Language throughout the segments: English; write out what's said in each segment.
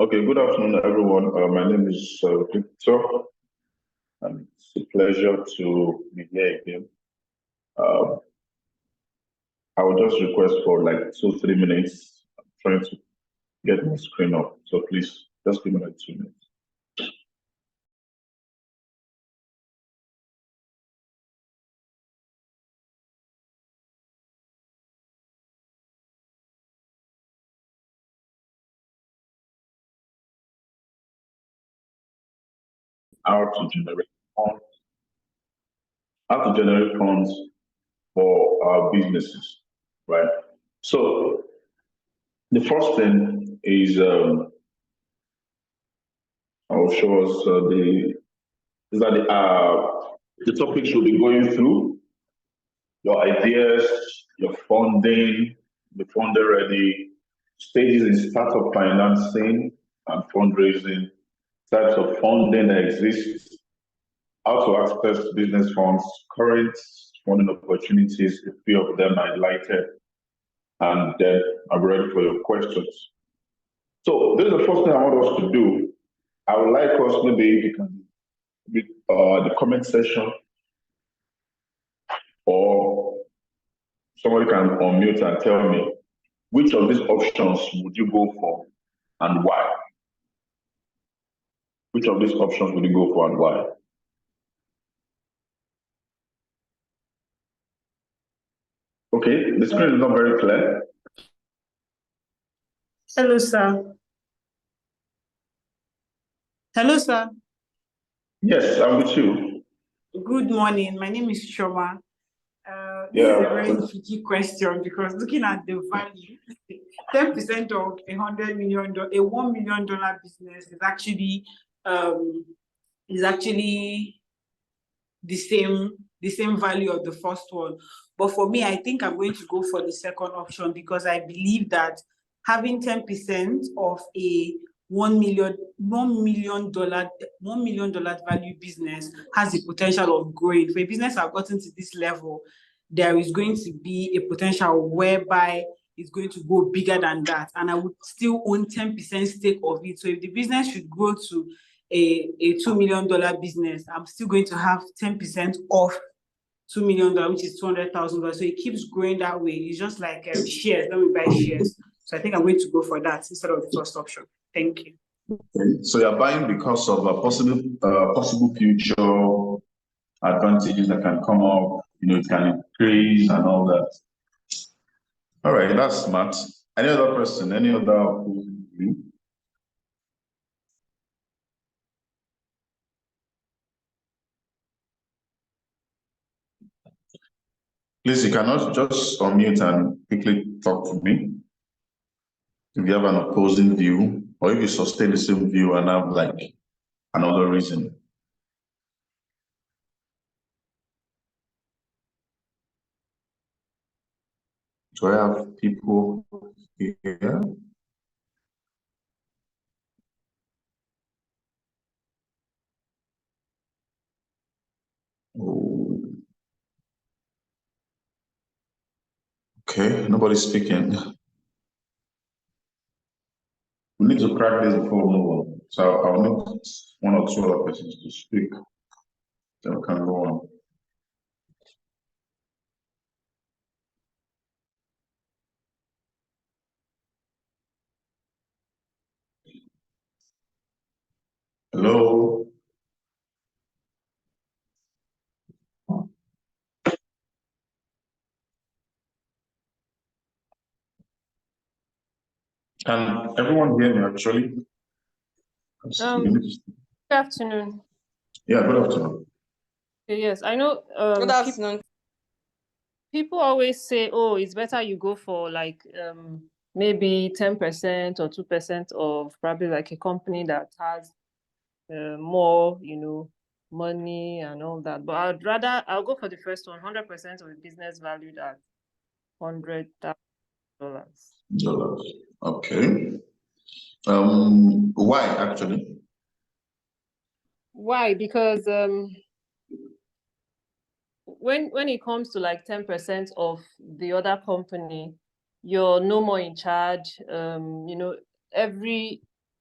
Okay, good afternoon, everyone. My name is Victor, and it's a pleasure to be here again. Uh, I will just request for like 2-3 minutes. I'm trying to get my screen up, so please just give me like 2 minutes. How to generate funds, how to generate funds for our businesses, right? So the first thing is I'll show us the topics we'll be going through, your ideas, your funding, the funder ready, stages in startup financing and fundraising, types of funding that exists, how to access business funds, current funding opportunities, a few of them I highlighted, and then I'm ready for your questions. So this is the first thing I want us to do. I would like us maybe you can with the comment section, or somebody can unmute and tell me which of these options would you go for and why? Which of these options would you go for and why? Okay, the screen is not very clear. Hello, sir. Hello, sir. Yes, I'm with you. Good morning. My name is Shoma. This is a very tricky question because looking at the value, 10% of $100 million, a $1 million business is actually the same value of the first one. But for me, I think I'm going to go for the second option because I believe that having 10% of a $1 million value business has the potential of growing. For a business I've gotten to this level, there is going to be a potential whereby it's going to go bigger than that, and I would still own 10% stake of it. So if the business should grow to a $2 million business, I'm still going to have 10% off $2 million, which is $200,000. So it keeps growing that way. It's just like shares, when we buy shares. So I think I'm going to go for that instead of the first option. Thank you. Okay. So you're buying because of a possible future advantages that can come up, it can increase and all that. All right, that's smart. Any other person, any other view? Please, you cannot just unmute and quickly talk to me. If you have an opposing view, or if you sustain the same view and have like another reason. Do I have people here? Oh. Okay, nobody's speaking. We need to crack this before we move on. So I'll need one or two other persons to speak. Then we can go on. Hello? Can everyone hear me actually? Good afternoon. Yeah, good afternoon. Yes, I know. Good afternoon. People always say, oh, it's better you go for like maybe 10% or 2% of probably like a company that has more, money and all that. But I'll go for the first one, 100% of the business valued at $100,000. Okay. Why actually? Why? Because when it comes to like 10% of the other company, you're no more in charge.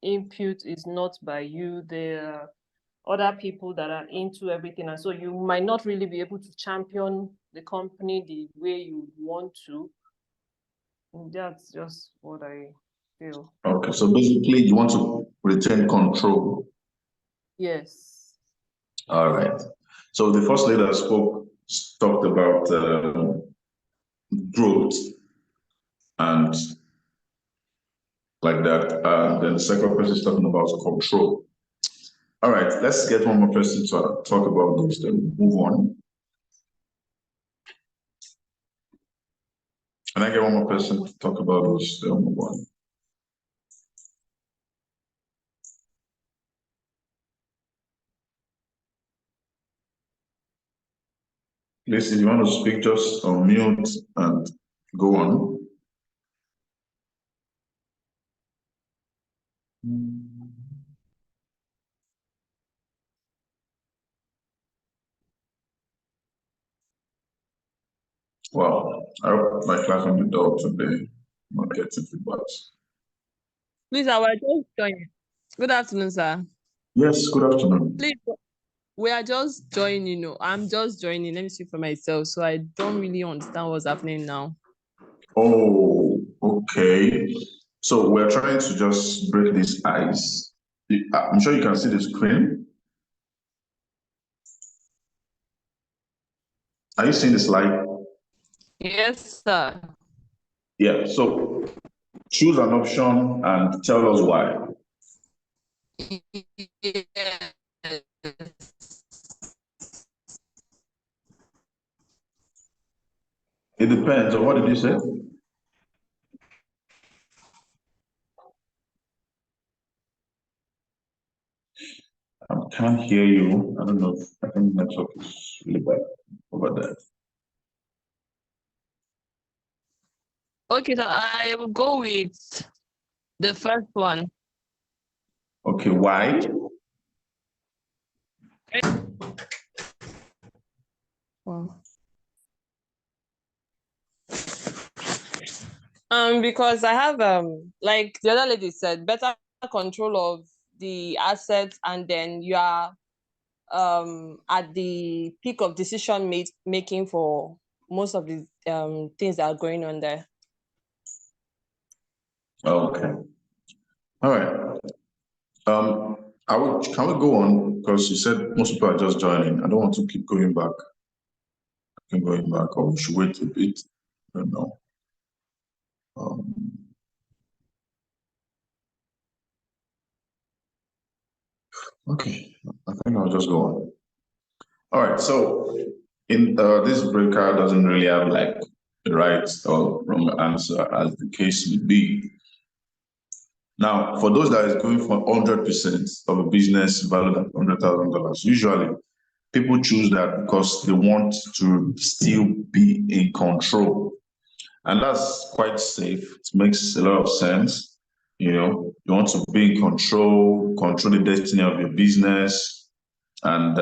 input is not by you. There are other people that are into everything. And so you might not really be able to champion the company the way you want to. And that's just what I feel. Okay, so basically you want to retain control. Yes. All right. So the first lady that spoke talked about growth and like that. And then the second person is talking about control. All right, let's get one more person to talk about this, then move on. Can I get one more person to talk about this, then move on? Please, if you want to speak, just unmute and go on. Wow, I hope my class on the dog today not getting feedback. Please, I was just joining. Good afternoon, sir. Yes, good afternoon. Please, we are just joining. I'm just joining. Let me speak for myself. So I don't really understand what's happening now. Oh, okay. So we're trying to just break this ice. I'm sure you can see the screen. Are you seeing the slide? Yes, sir. Yeah, so choose an option and tell us why. It depends. What did you say? I can't hear you. I don't know. I think network is really bad over there. Okay, so I will go with the first one. Okay, why? Wow. Because I have like the other lady said, better control of the assets, and then you are at the peak of decision making for most of the things that are going on there. Okay. All right. Can we go on? Because you said most people are just joining. I don't want to keep going back. Or we should wait a bit. I don't know. Okay, I think I'll just go on. All right, so in this breaker doesn't really have like the right or wrong answer as the case may be. Now, for those that is going for 100% of a business valued at $100,000, usually people choose that because they want to still be in control. And that's quite safe. It makes a lot of sense. You want to be in control the destiny of your business, and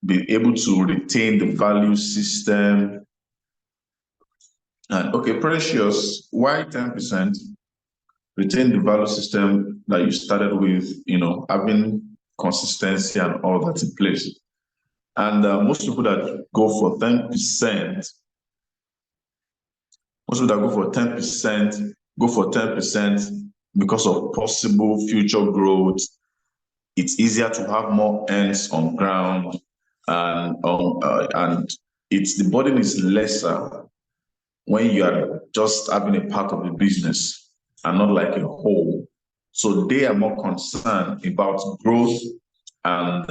be able to retain the value system. And okay, Precious, why 10%? Retain the value system that you started with, having consistency and all that in place. And most people that go for 10%, go for 10% because of possible future growth. It's easier to have more hands on ground, and the burden is lesser when you are just having a part of the business and not like a whole. So they are more concerned about growth and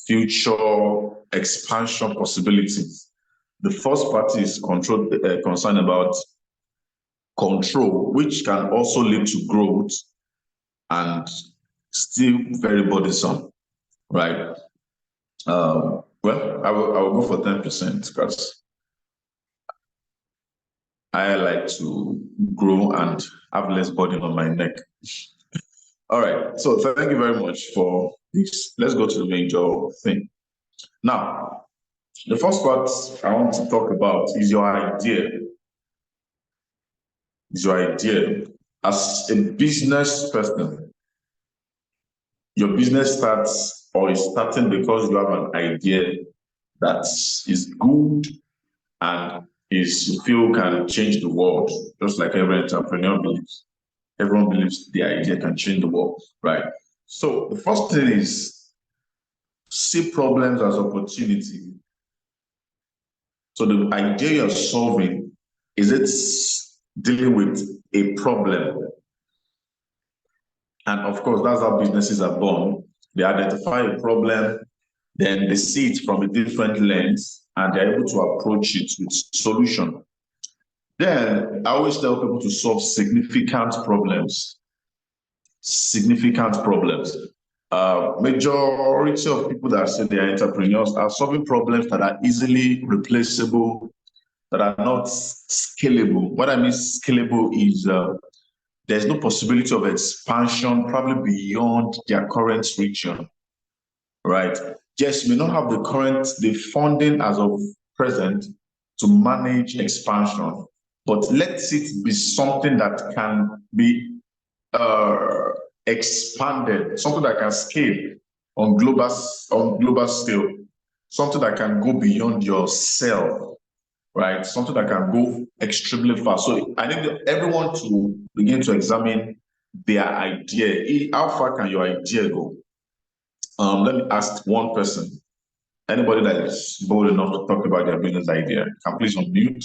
future expansion possibilities. The first party is concerned about control, which can also lead to growth and still very burdensome, right? Well, I will go for 10% because I like to grow and have less burden on my neck. All right, so thank you very much for this. Let's go to the major thing. Now, the first part I want to talk about is your idea. as a business person, your business starts or is starting because you have an idea that is good and is you feel can change the world, just like every entrepreneur believes. Everyone believes the idea can change the world, right? So the first thing is see problems as opportunity. So the idea you're solving, is it dealing with a problem? And of course, that's how businesses are born. They identify a problem, then they see it from a different lens, and they're able to approach it with solution. Then I always tell people to solve significant problems. Significant problems. Majority of people that say they are entrepreneurs are solving problems that are easily replaceable, that are not scalable. What I mean scalable is there's no possibility of expansion, probably beyond their current region, right? Yes, may not have the funding as of present to manage expansion, but let it be something that can be expanded, something that can scale on global scale, something that can go beyond yourself, right? Something that can go extremely fast. So I need everyone to begin to examine their idea. How far can your idea go? Let me ask one person. Anybody that is bold enough to talk about their business idea, can please unmute.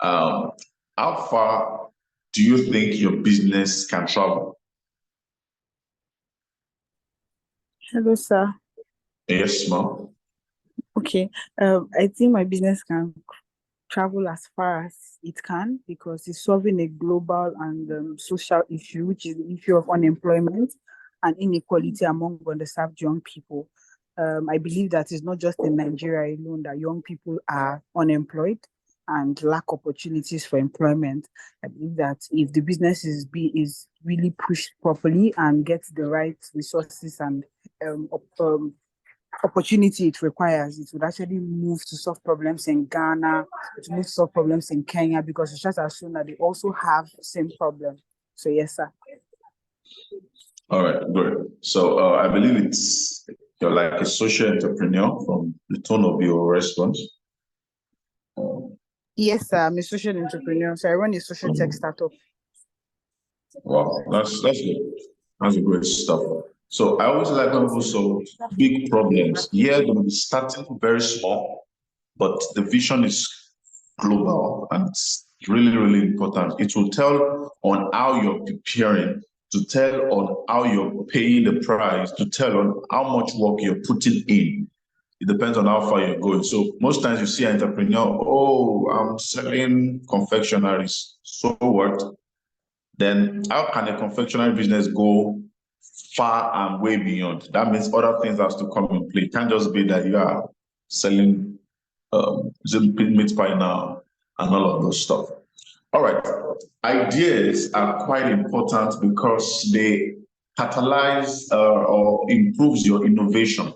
How far do you think your business can travel? Hello, sir. Yes, ma'am. Okay. I think my business can travel as far as it can because it's solving a global and social issue, which is the issue of unemployment and inequality among underserved young people. I believe that it's not just in Nigeria alone that young people are unemployed and lack opportunities for employment. I believe that if the business is really pushed properly and gets the right resources and opportunity it requires, it would actually move to solve problems in Ghana, to move to solve problems in Kenya, because it's just as shown that they also have the same problem. So yes, sir. All right, good. So I believe you're like a social entrepreneur from the tone of your response. Yes, sir. I'm a social entrepreneur. So I run a social tech startup. Wow, that's good. That's a great stuff. So I always like when people solve big problems. Yeah, they'll be starting very small, but the vision is global and it's really, really important. It will tell on how you're preparing, to tell on how you're paying the price, to tell on how much work you're putting in. It depends on how far you're going. So most times you see an entrepreneur, oh, I'm selling confectionaries. So what? Then how can a confectionery business go far and way beyond? That means other things has to come in play. It can't just be that you are selling meat pie now and all of those stuff. All right. Ideas are quite important because they catalyze or improves your innovation.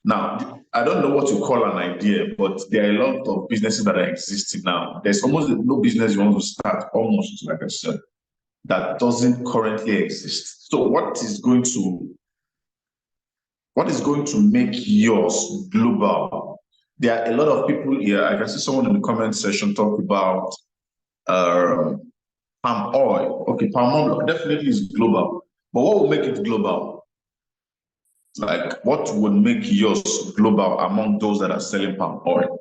Now, I don't know what you call an idea, but there are a lot of businesses that are existing now. There's almost no business you want to start, almost like I said, that doesn't currently exist. So what is going to make yours global? There are a lot of people here. I can see someone in the comment section talk about palm oil. Okay, palm oil definitely is global, but what will make it global? Like, what would make yours global among those that are selling palm oil?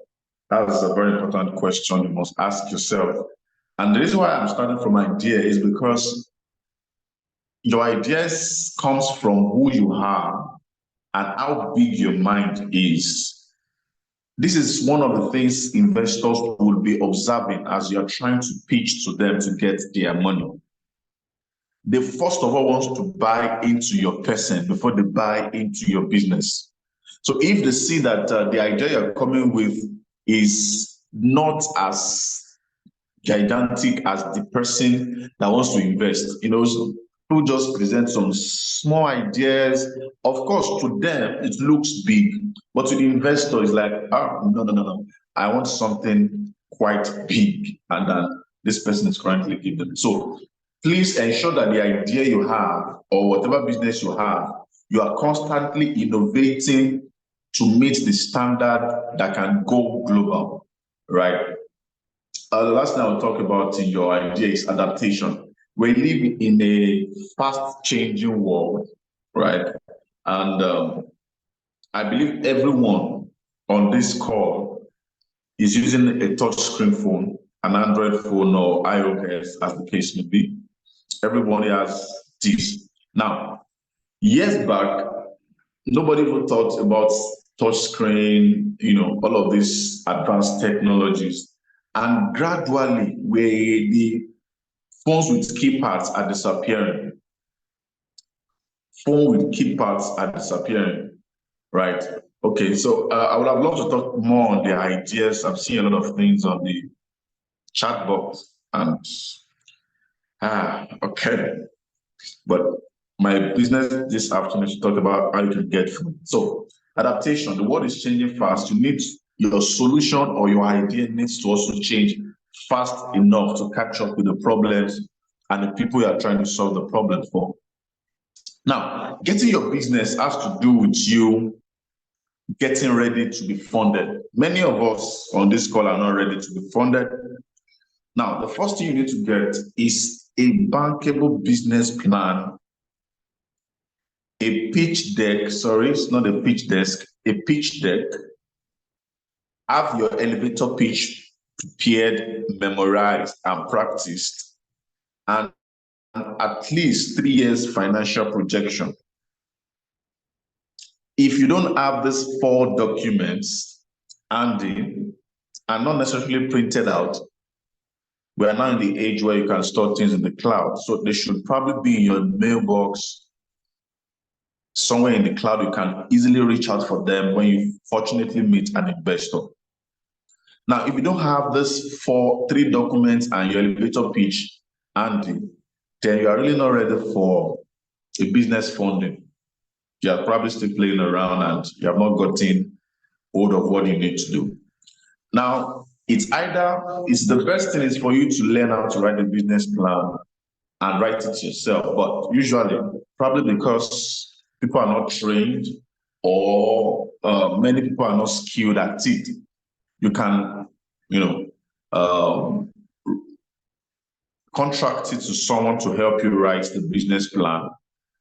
That's a very important question you must ask yourself. And the reason why I'm starting from idea is because your ideas comes from who you are and how big your mind is. This is one of the things investors will be observing as you're trying to pitch to them to get their money. They first of all want to buy into your person before they buy into your business. So if they see that the idea you're coming with is not as gigantic as the person that wants to invest, so people just present some small ideas. Of course, to them, it looks big, but to the investor, it's like, no. I want something quite big, and then this person is currently giving them. So please ensure that the idea you have or whatever business you have, you are constantly innovating to meet the standard that can go global, right? The last thing I'll talk about in your idea is adaptation. We live in a fast-changing world, right? And I believe everyone on this call is using a touchscreen phone, an Android phone or iOS, as the case may be. Everybody has this. Now, years back, nobody even thought about touchscreen, all of these advanced technologies. And gradually, where the phones with keypads are disappearing, right? Okay, so I would have loved to talk more on the ideas. I'm seeing a lot of things on the chat box, and okay. But my business this afternoon is to talk about how you can get food. So adaptation, the world is changing fast. You need your solution or your idea needs to also change fast enough to catch up with the problems and the people you are trying to solve the problem for. Now, getting your business has to do with you getting ready to be funded. Many of us on this call are not ready to be funded. Now, the first thing you need to get is a bankable business plan, a pitch deck. Sorry, it's not a pitch desk, a pitch deck. Have your elevator pitch prepared, memorized, and practiced, and at least 3 years financial projection. If you don't have these 4 documents handy and not necessarily printed out, we are now in the age where you can store things in the cloud. So they should probably be in your mailbox, somewhere in the cloud. You can easily reach out for them when you fortunately meet an investor. Now, if you don't have this 3 documents and your elevator pitch handy, then you are really not ready for a business funding. You are probably still playing around and you have not gotten hold of what you need to do. Now, it's the best thing is for you to learn how to write a business plan and write it yourself. But usually, probably because people are not trained or many people are not skilled at it, you can, contract it to someone to help you write the business plan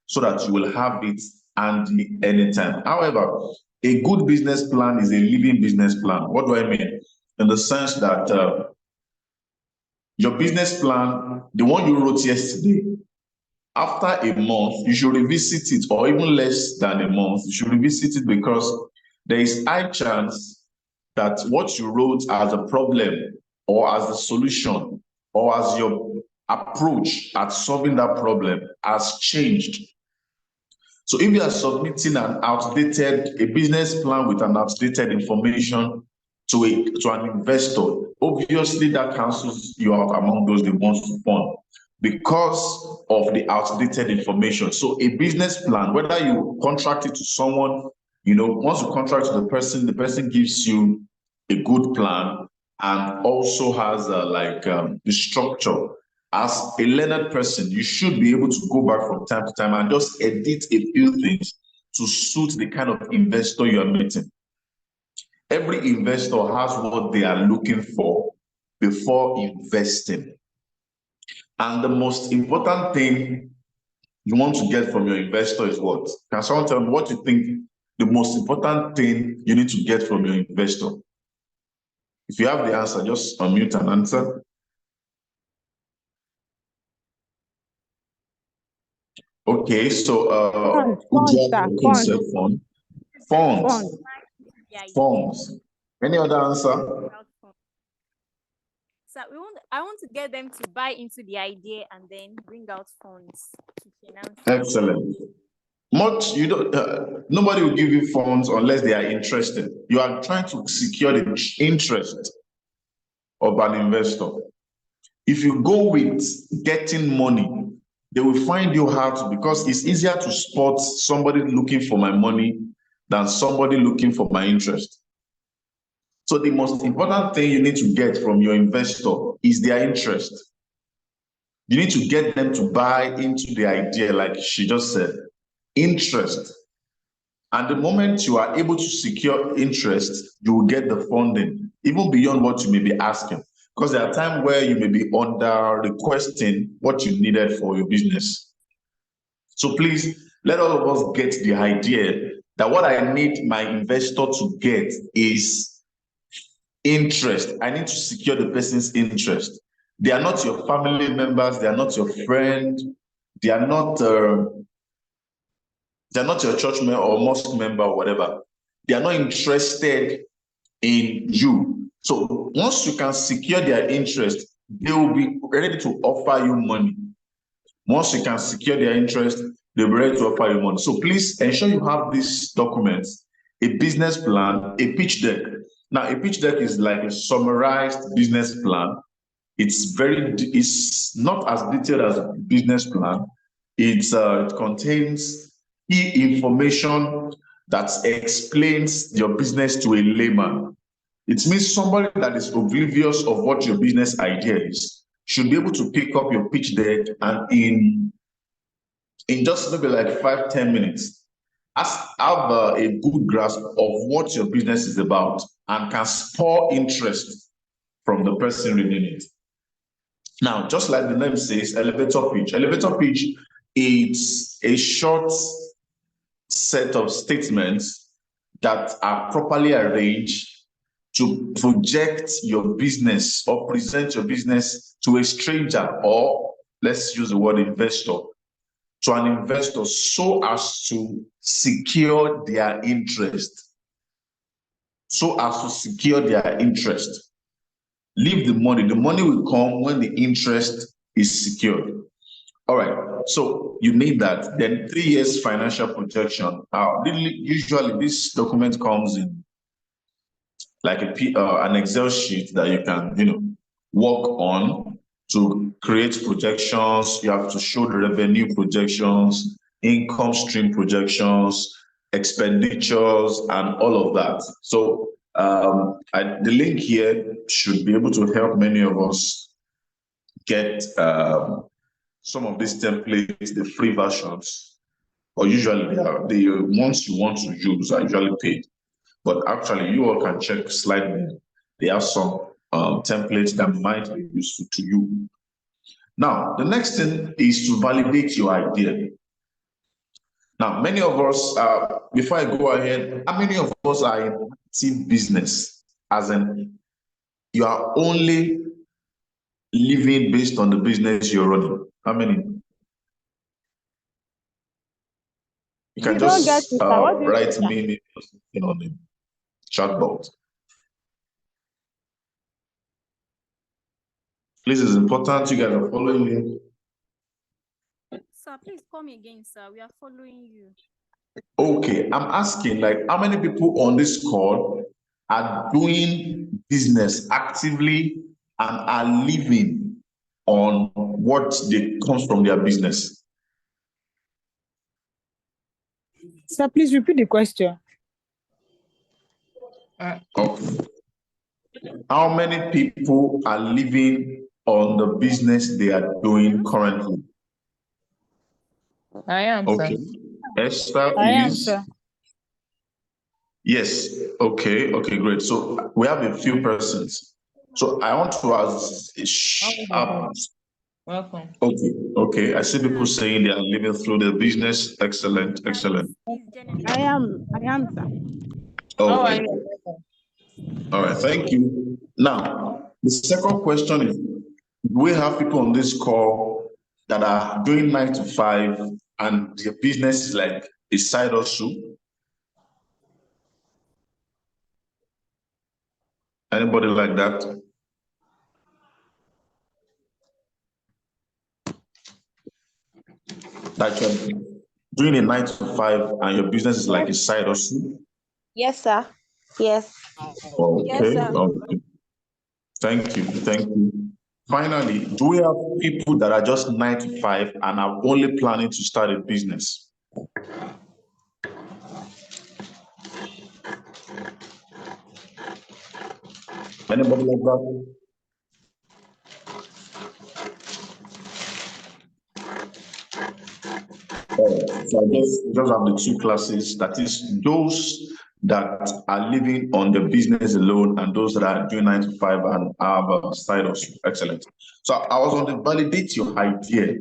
so that you will have it handy anytime. However, a good business plan is a living business plan. What do I mean? In the sense that your business plan, the one you wrote yesterday, after a month, you should revisit it, or even less than a month, you should revisit it, because there is high chance that what you wrote as a problem or as a solution or as your approach at solving that problem has changed. So if you are submitting a business plan with an outdated information to an investor, obviously that cancels you out among those they want to fund because of the outdated information. So a business plan, whether you contract it to someone, once you contract to the person gives you a good plan and also has the structure. As a learned person, you should be able to go back from time to time and just edit a few things to suit the kind of investor you are meeting. Every investor has what they are looking for before investing. And the most important thing you want to get from your investor is what? Can someone tell me what you think the most important thing you need to get from your investor? If you have the answer, just unmute and answer. Okay, so funds. Any other answer? So I want to get them to buy into the idea and then bring out funds to finance. Excellent. Nobody will give you funds unless they are interested. You are trying to secure the interest of an investor. If you go with getting money, they will find you hard because it's easier to spot somebody looking for my money than somebody looking for my interest. So the most important thing you need to get from your investor is their interest. You need to get them to buy into the idea, like she just said, interest. And the moment you are able to secure interest, you will get the funding, even beyond what you may be asking. Because there are times where you may be under requesting what you needed for your business. So please, let all of us get the idea that what I need my investor to get is interest. I need to secure the person's interest. They are not your family members. They are not your friend. They are not your church member or mosque member or whatever. They are not interested in you. So once you can secure their interest, they will be ready to offer you money. Once you can secure their interest, they'll be ready to offer you money. So please ensure you have these documents, a business plan, a pitch deck. Now, a pitch deck is like a summarized business plan. It's not as detailed as a business plan. It contains key information that explains your business to a layman. It means somebody that is oblivious of what your business idea is should be able to pick up your pitch deck and in just maybe like 5-10 minutes, have a good grasp of what your business is about and can spur interest from the person reading it. Now, just like the name says, elevator pitch. Elevator pitch is a short set of statements that are properly arranged to project your business or present your business to a stranger, or let's use the word investor, to an investor, so as to secure their interest. So as to secure their interest. Leave the money. The money will come when the interest is secured. All right. So you need that. Then 3 years financial projection. Usually this document comes in like an Excel sheet that you can, work on to create projections. You have to show the revenue projections, income stream projections, expenditures, and all of that. So the link here should be able to help many of us get some of these templates, the free versions, or usually the ones you want to use are usually paid. But actually, you all can check slide. They have some templates that might be useful to you. Now, the next thing is to validate your idea. Now, many of us, before I go ahead, how many of us are in active business? As in, you are only living based on the business you're running. How many? You can just write me on the chat box. Please, it's important you guys are following me. Sir, please come again, sir. We are following you. Okay, I'm asking, like, how many people on this call are doing business actively and are living on what comes from their business? Sir, please repeat the question. Okay. How many people are living on the business they are doing currently? I am, okay. Sir. Esther I am, is? sir. Yes. Okay, great. So we have a few persons. So I want to ask. Welcome. Okay. I see people saying they are living through their business. Excellent. I am, sir. Okay. All right. Thank you. Now, the second question is: do we have people on this call that are doing 9 to 5 and their business is like a side hustle? Anybody like that? That you're doing a 9 to 5 and your business is like a side hustle? Yes, sir. Yes. Okay. Yes, sir. Okay. Thank you. Finally, do we have people that are just 9 to 5 and are only planning to start a business? Anybody like that? So I just have the two classes. That is those that are living on the business alone and those that are doing 9 to 5 and have a side hustle. Excellent. So I was on the validate your idea.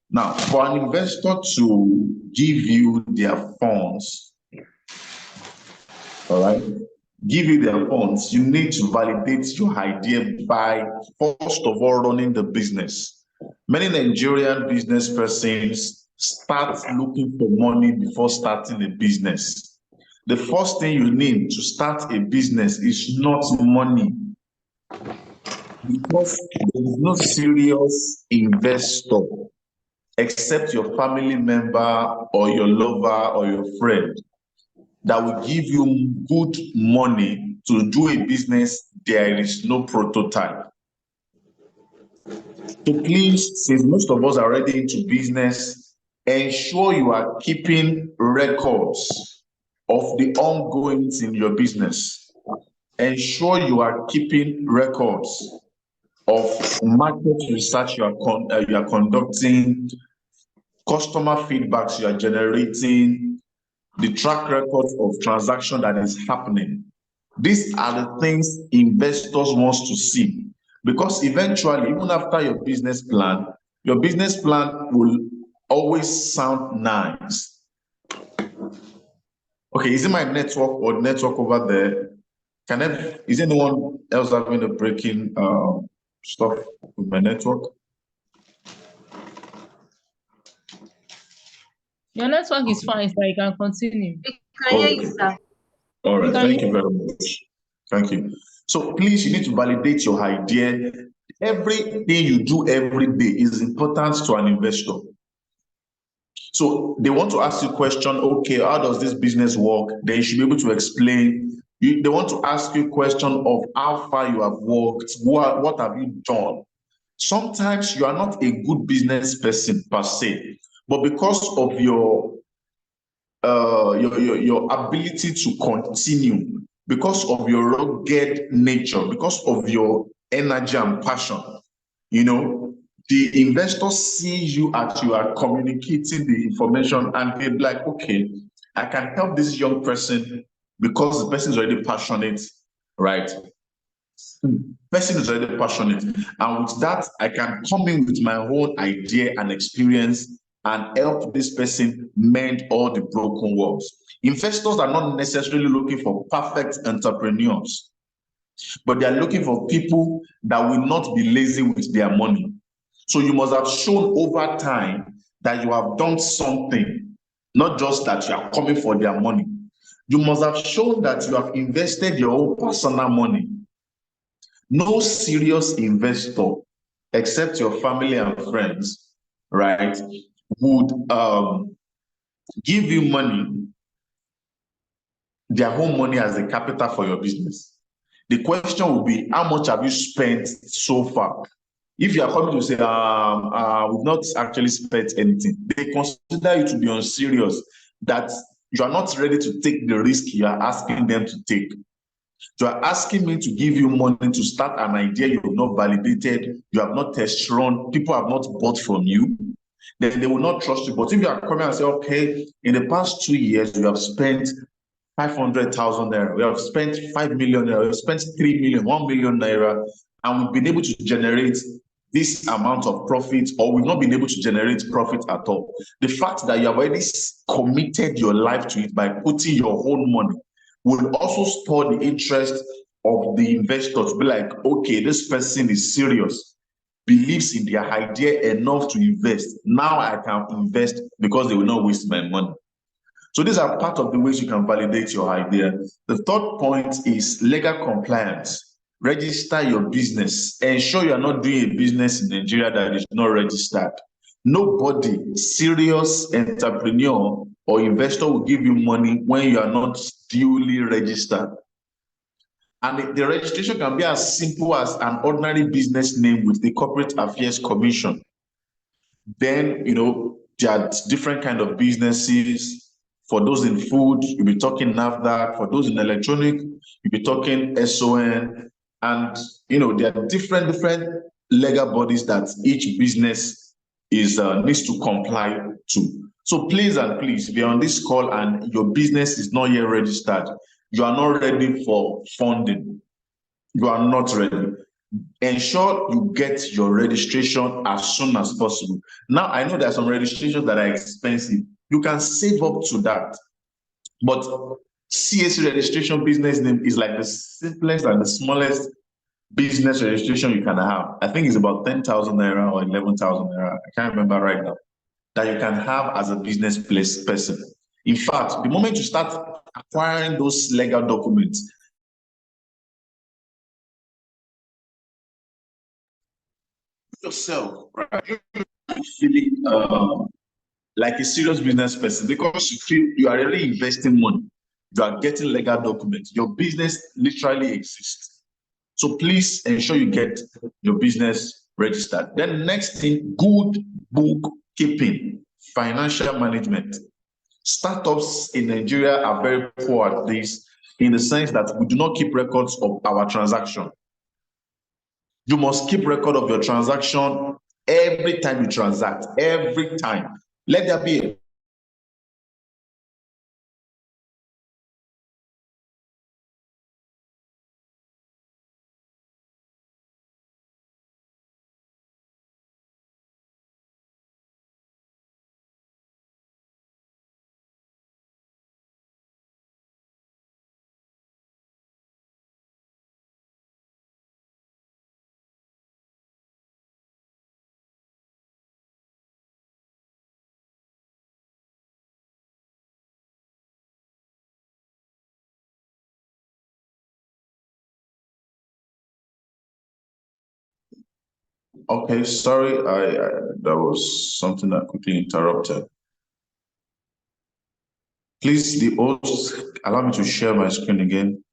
Now, for an investor to give you their funds, all right, give you their funds, you need to validate your idea by first of all running the business. Many Nigerian business persons start looking for money before starting a business. The first thing you need to start a business is not money, because there is no serious investor except your family member or your lover or your friend that will give you good money to do a business. There is no prototype. So please, since most of us are already into business, ensure you are keeping records of the ongoings in your business. Ensure you are keeping records of market research you are conducting, customer feedbacks you are generating, the track record of transaction that is happening. These are the things investors want to see, because eventually, even after your business plan will always sound nice. Okay, is it my network or network over there? Is anyone else having a breaking stuff with my network? Your network is fine, so you can continue. Can hear you, sir. All right, thank you very much. Thank you. So please, you need to validate your idea. Everything you do every day is important to an investor. So they want to ask you a question, okay, how does this business work? Then you should be able to explain. They want to ask you a question of how far you have worked, what have you done? Sometimes you are not a good business person per se, but because of your ability to continue, because of your rugged nature, because of your energy and passion, the investor sees you as you are communicating the information, and they're like, okay, I can help this young person because the person is already passionate, right? Person is already passionate, and with that, I can come in with my own idea and experience and help this person mend all the broken walls. Investors are not necessarily looking for perfect entrepreneurs, but they are looking for people that will not be lazy with their money. So you must have shown over time that you have done something, not just that you are coming for their money. You must have shown that you have invested your own personal money. No serious investor, except your family and friends, right, would give you money, their own money as a capital for your business. The question will be, how much have you spent so far? If you are coming to say, we've not actually spent anything, they consider you to be unserious, that you are not ready to take the risk you are asking them to take. You are asking me to give you money to start an idea you have not validated, you have not test run, people have not bought from you, then they will not trust you. But if you are coming and say, okay, in the past 2 years, you have spent 500,000 naira, we have spent 5 million naira, we have spent 3 million, 1 million naira, and we've been able to generate this amount of profit, or we've not been able to generate profit at all. The fact that you have already committed your life to it by putting your own money will also spur the interest of the investor to be like, okay, this person is serious, believes in their idea enough to invest. Now I can invest because they will not waste my money. So these are part of the ways you can validate your idea. The third point is legal compliance. Register your business. Ensure you are not doing a business in Nigeria that is not registered. Nobody, serious entrepreneur or investor, will give you money when you are not duly registered. And the registration can be as simple as an ordinary business name with the Corporate Affairs Commission. Then, there are different kinds of businesses. For those in food, you'll be talking NAFDAC. For those in electronic, you'll be talking SON. And, there are different legal bodies that each business needs to comply to. So please and please, if you're on this call and your business is not yet registered, you are not ready for funding, you are not ready, ensure you get your registration as soon as possible. Now, I know there are some registrations that are expensive. You can save up to that. But CAC registration business name is like the simplest and the smallest business registration you can have. I think it's about 10,000 naira or 11,000 naira. I can't remember right now, that you can have as a business person. In fact, the moment you start acquiring those legal documents, yourself, right? Feeling like a serious business person, because you feel you are really investing money, you are getting legal documents, your business literally exists. So please ensure you get your business registered. Then next thing, good bookkeeping, financial management. Startups in Nigeria are very poor at this, in the sense that we do not keep records of our transaction. You must keep record of your transaction every time you transact, every time. Let there be a okay, sorry, I that was something that quickly interrupted. Please, the host, allow me to share my screen again.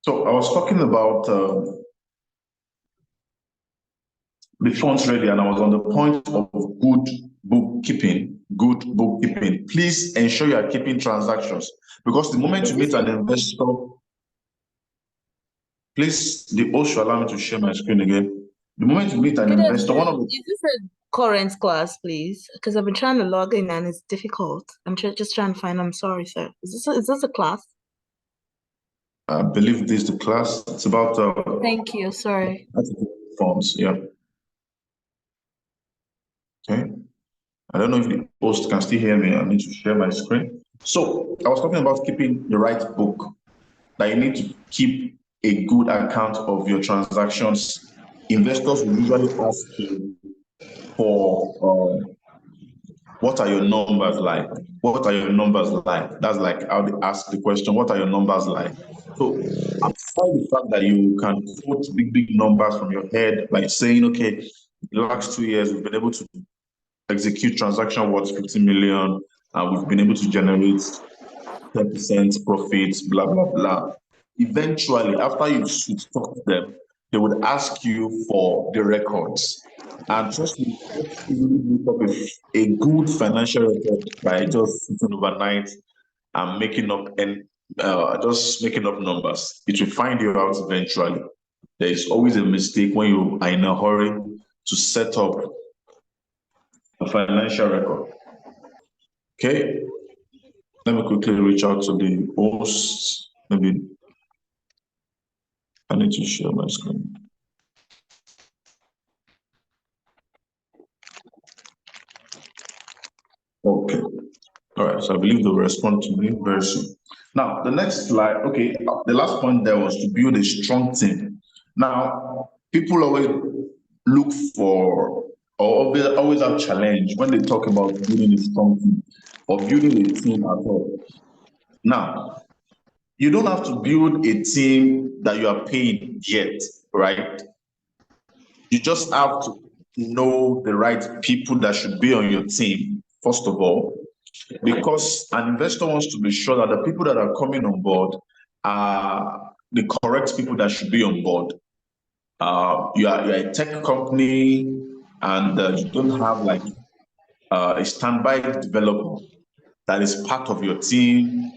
So I was talking about the funds ready, and I was on the point of good bookkeeping. Good bookkeeping. Please ensure you are keeping transactions, because the moment you meet an investor, please, the host should allow me to share my screen again. The moment you meet an Good investor, one of afternoon. the Is this a current class, please? Because I've been trying to log in and it's difficult. I'm just trying to find. I'm sorry, sir. Is this a class? I believe this is the class. It's about Thank you. Sorry. forms. Yeah. Okay. I don't know if the host can still hear me. I need to share my screen. So I was talking about keeping the right book, that you need to keep a good account of your transactions. Investors will usually ask you for what are your numbers like? What are your numbers like? That's like how they ask the question, what are your numbers like? So aside the fact that you can quote big numbers from your head, like saying, okay, the last 2 years we've been able to execute transaction worth 50 million, and we've been able to generate 10% profits, blah, blah, blah. Eventually, after you should talk to them, they would ask you for the records. And trust me, just easily make up a good financial record by just sitting overnight and making up just making up numbers. It will find you out eventually. There is always a mistake when you are in a hurry to set up a financial record. Okay, let me quickly reach out to the host. Maybe I need to share my screen. Okay. All right. So I believe they'll respond to me very soon. Now, the next slide. Okay. The last point there was to build a strong team. Now, people always look for or always have challenge when they talk about building a strong team or building a team at all. Now, you don't have to build a team that you are paying yet, right? You just have to know the right people that should be on your team, first of all, because an investor wants to be sure that the people that are coming on board are the correct people that should be on board. You are a tech company, and you don't have like a standby developer that is part of your team.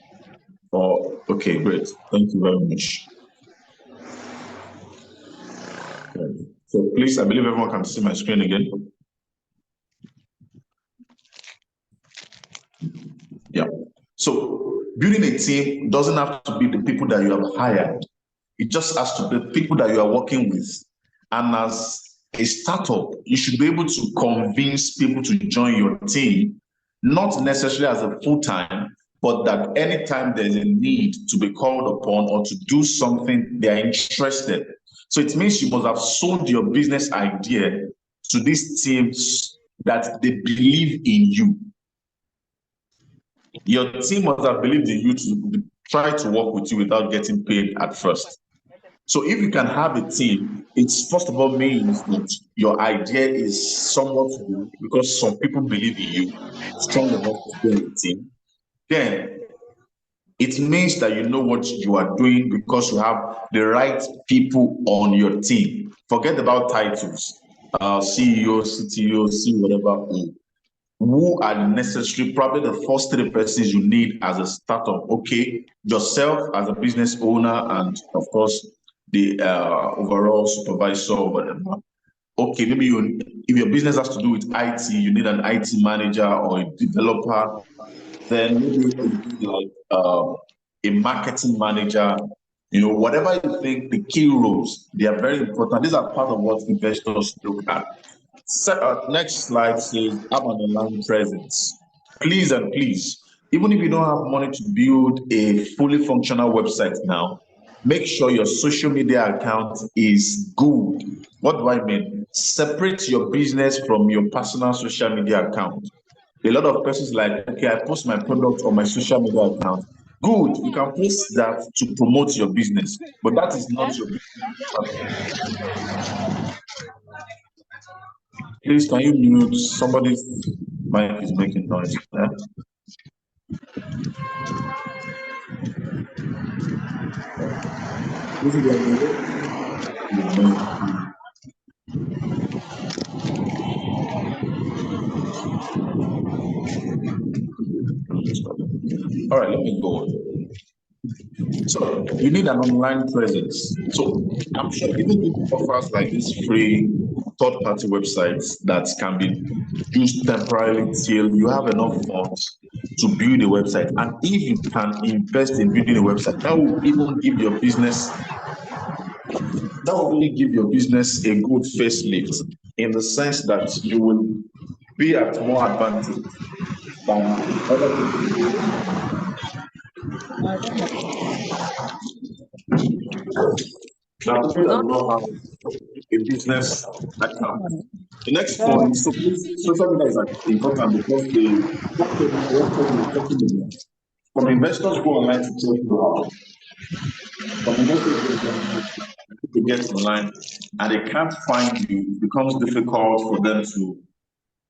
Or okay, great. Thank you very much. Okay. So please, I believe everyone can see my screen again. So building a team doesn't have to be the people that you have hired. It just has to be people that you are working with. And as a startup, you should be able to convince people to join your team, not necessarily as a full-time, but that anytime there's a need to be called upon or to do something, they are interested. So it means you must have sold your business idea to these teams that they believe in you. Your team must have believed in you to try to work with you without getting paid at first. So if you can have a team, it's first of all means that your idea is somewhat good because some people believe in you, strong enough to be in the team. Then it means that you know what you are doing because you have the right people on your team. Forget about titles, CEO, CTO, C whatever. Who are necessary, probably the first three persons you need as a startup. Okay, yourself as a business owner, and of course the overall supervisor or whatever. Okay, maybe if your business has to do with IT, you need an IT manager or a developer. Then maybe you need like a marketing manager. Whatever you think, the key roles, they are very important. These are part of what investors look at. Next slide says have an online presence. Please and please, even if you don't have money to build a fully functional website now, make sure your social media account is good. What do I mean? Separate your business from your personal social media account. A lot of persons like, okay, I post my product on my social media account. Good, you can post that to promote your business, but that is not your business. Please, can you mute? Somebody's mic is making noise. Yeah? This is all right, let me go on. So you need an online presence. So I'm sure even if it offers like these free third-party websites that can be used temporarily till you have enough funds to build a website. And if you can invest in building a website, that will even give your business that will really give your business a good facelift in the sense that you will be at more advantage than other people. Now, people that do not have a business account. The next one, so social media is important because some investors go online to check you out. Some investors go online to get online and they can't find you. It becomes difficult for them to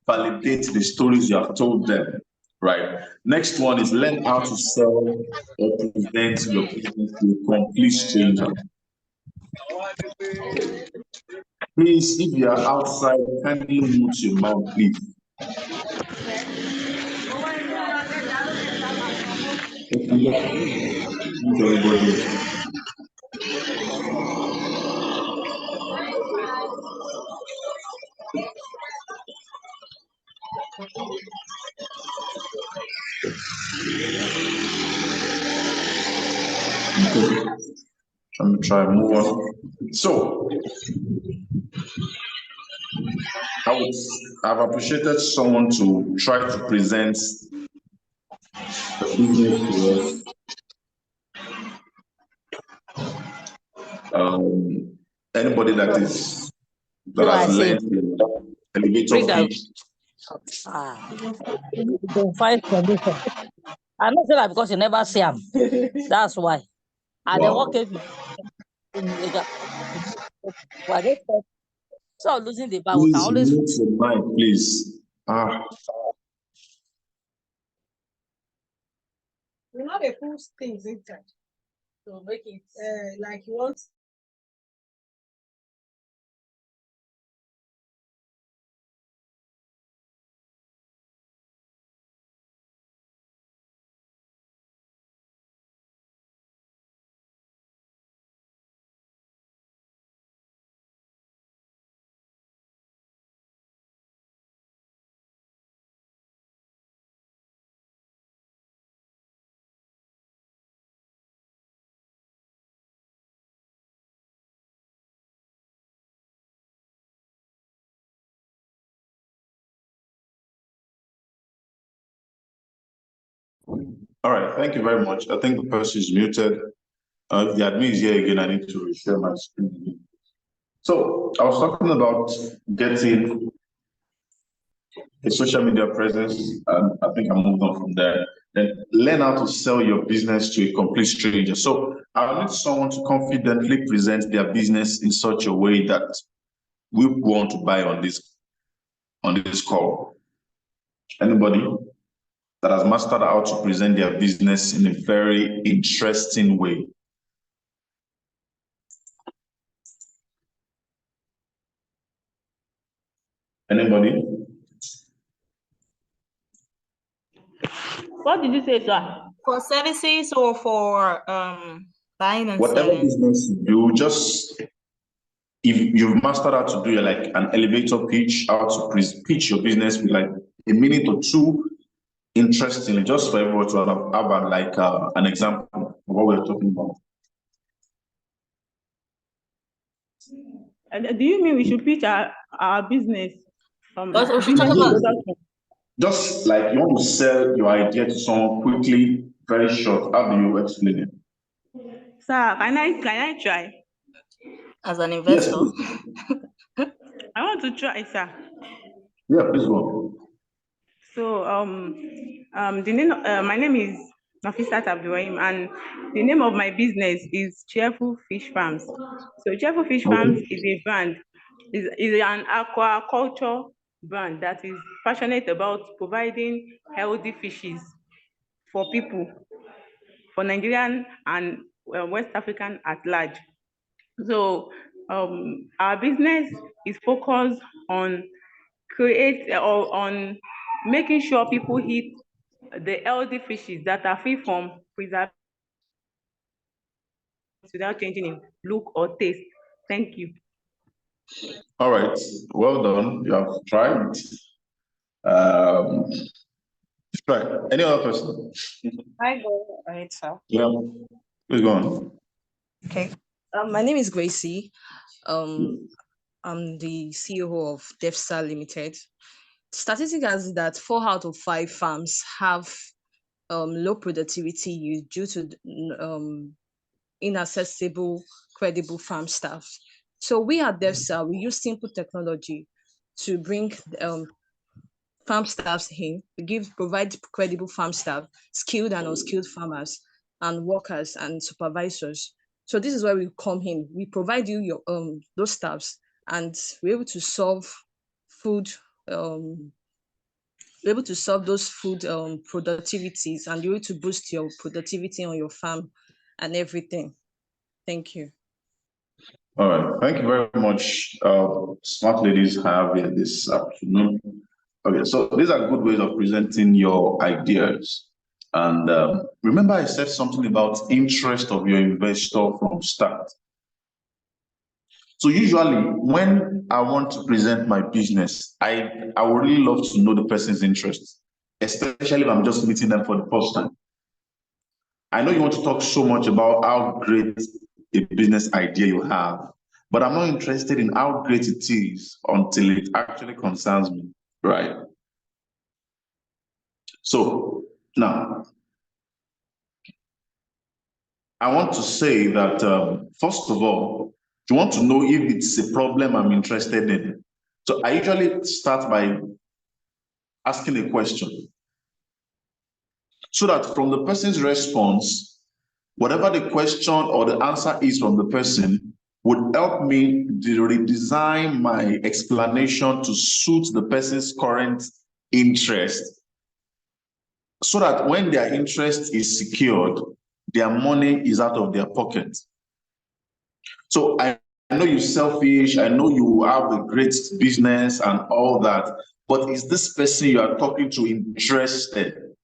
validate the stories you have told them. Right. Next one is learn how to sell or present your business to a complete stranger. Please, if you are outside, kindly mute your mouth, please. Everybody. Okay. Let me try and move on. So, I've appreciated someone to try to present the business to us. Anybody that has learned the elevator pitch. I know say that because you never see him. That's why. And then what came so losing the battle. Please mute your mind, please. You know they put things inside to make it like you want All right, thank you very much. I think the person is muted. If the admin is here again, I need to share my screen again. So I was talking about getting a social media presence, and I think I moved on from there. Then learn how to sell your business to a complete stranger. So I need someone to confidently present their business in such a way that we want to buy on this call. Anybody that has mastered how to present their business in a very interesting way? Anybody? What did you say, sir? For services or for buying and Whatever selling? business you do, just if you've mastered how to do like an elevator pitch, how to pitch your business with like a minute or two, interestingly, just for everyone to have like an example of what we're talking about. Do you mean we should pitch our business? We should talk about Just like you want to sell your idea to someone quickly, very short. How do you explain it? Sir, can I try? as an investor. Yes, I want to try, sir. Yeah, please go. So the name my name is Nafisat Abdurrahim, and the name of my business is Cheerful Fish Farms. So Cheerful Fish Farms is a brand, is an aquaculture brand that is passionate about providing healthy fishes for people, for Nigerian and West African at large. So our business is focused on on making sure people eat the healthy fishes that are free from preservatives without changing in look or taste. Thank you. All right, well done. You have tried. Try. Any other person? I go right, sir. Yeah, please go on. Okay. My name is Gracie. I'm the CEO of DEFSA Limited. Statistics has that 4 out of 5 farms have low productivity use due to inaccessible, credible farm staff. So we at DEFSA, we use simple technology to bring farm staffs in, provide credible farm staff, skilled and unskilled farmers, and workers and supervisors. So this is where we come in. We provide you your those staffs, and we're able to solve food. We're able to solve those food productivities, and you're able to boost your productivity on your farm and everything. Thank you. All right, thank you very much. Smart ladies have here this afternoon. Okay, so these are good ways of presenting your ideas. And remember, I said something about interest of your investor from start. So usually, when I want to present my business, I would really love to know the person's interest, especially if I'm just meeting them for the first time. I know you want to talk so much about how great a business idea you have, but I'm not interested in how great it is until it actually concerns me, right? So now, I want to say that, first of all, you want to know if it's a problem I'm interested in. So I usually start by asking a question, so that from the person's response, whatever the question or the answer is from the person would help me redesign my explanation to suit the person's current interest, so that when their interest is secured, their money is out of their pocket. So I know you're selfish, I know you have a great business and all that, but is this person you are talking to interested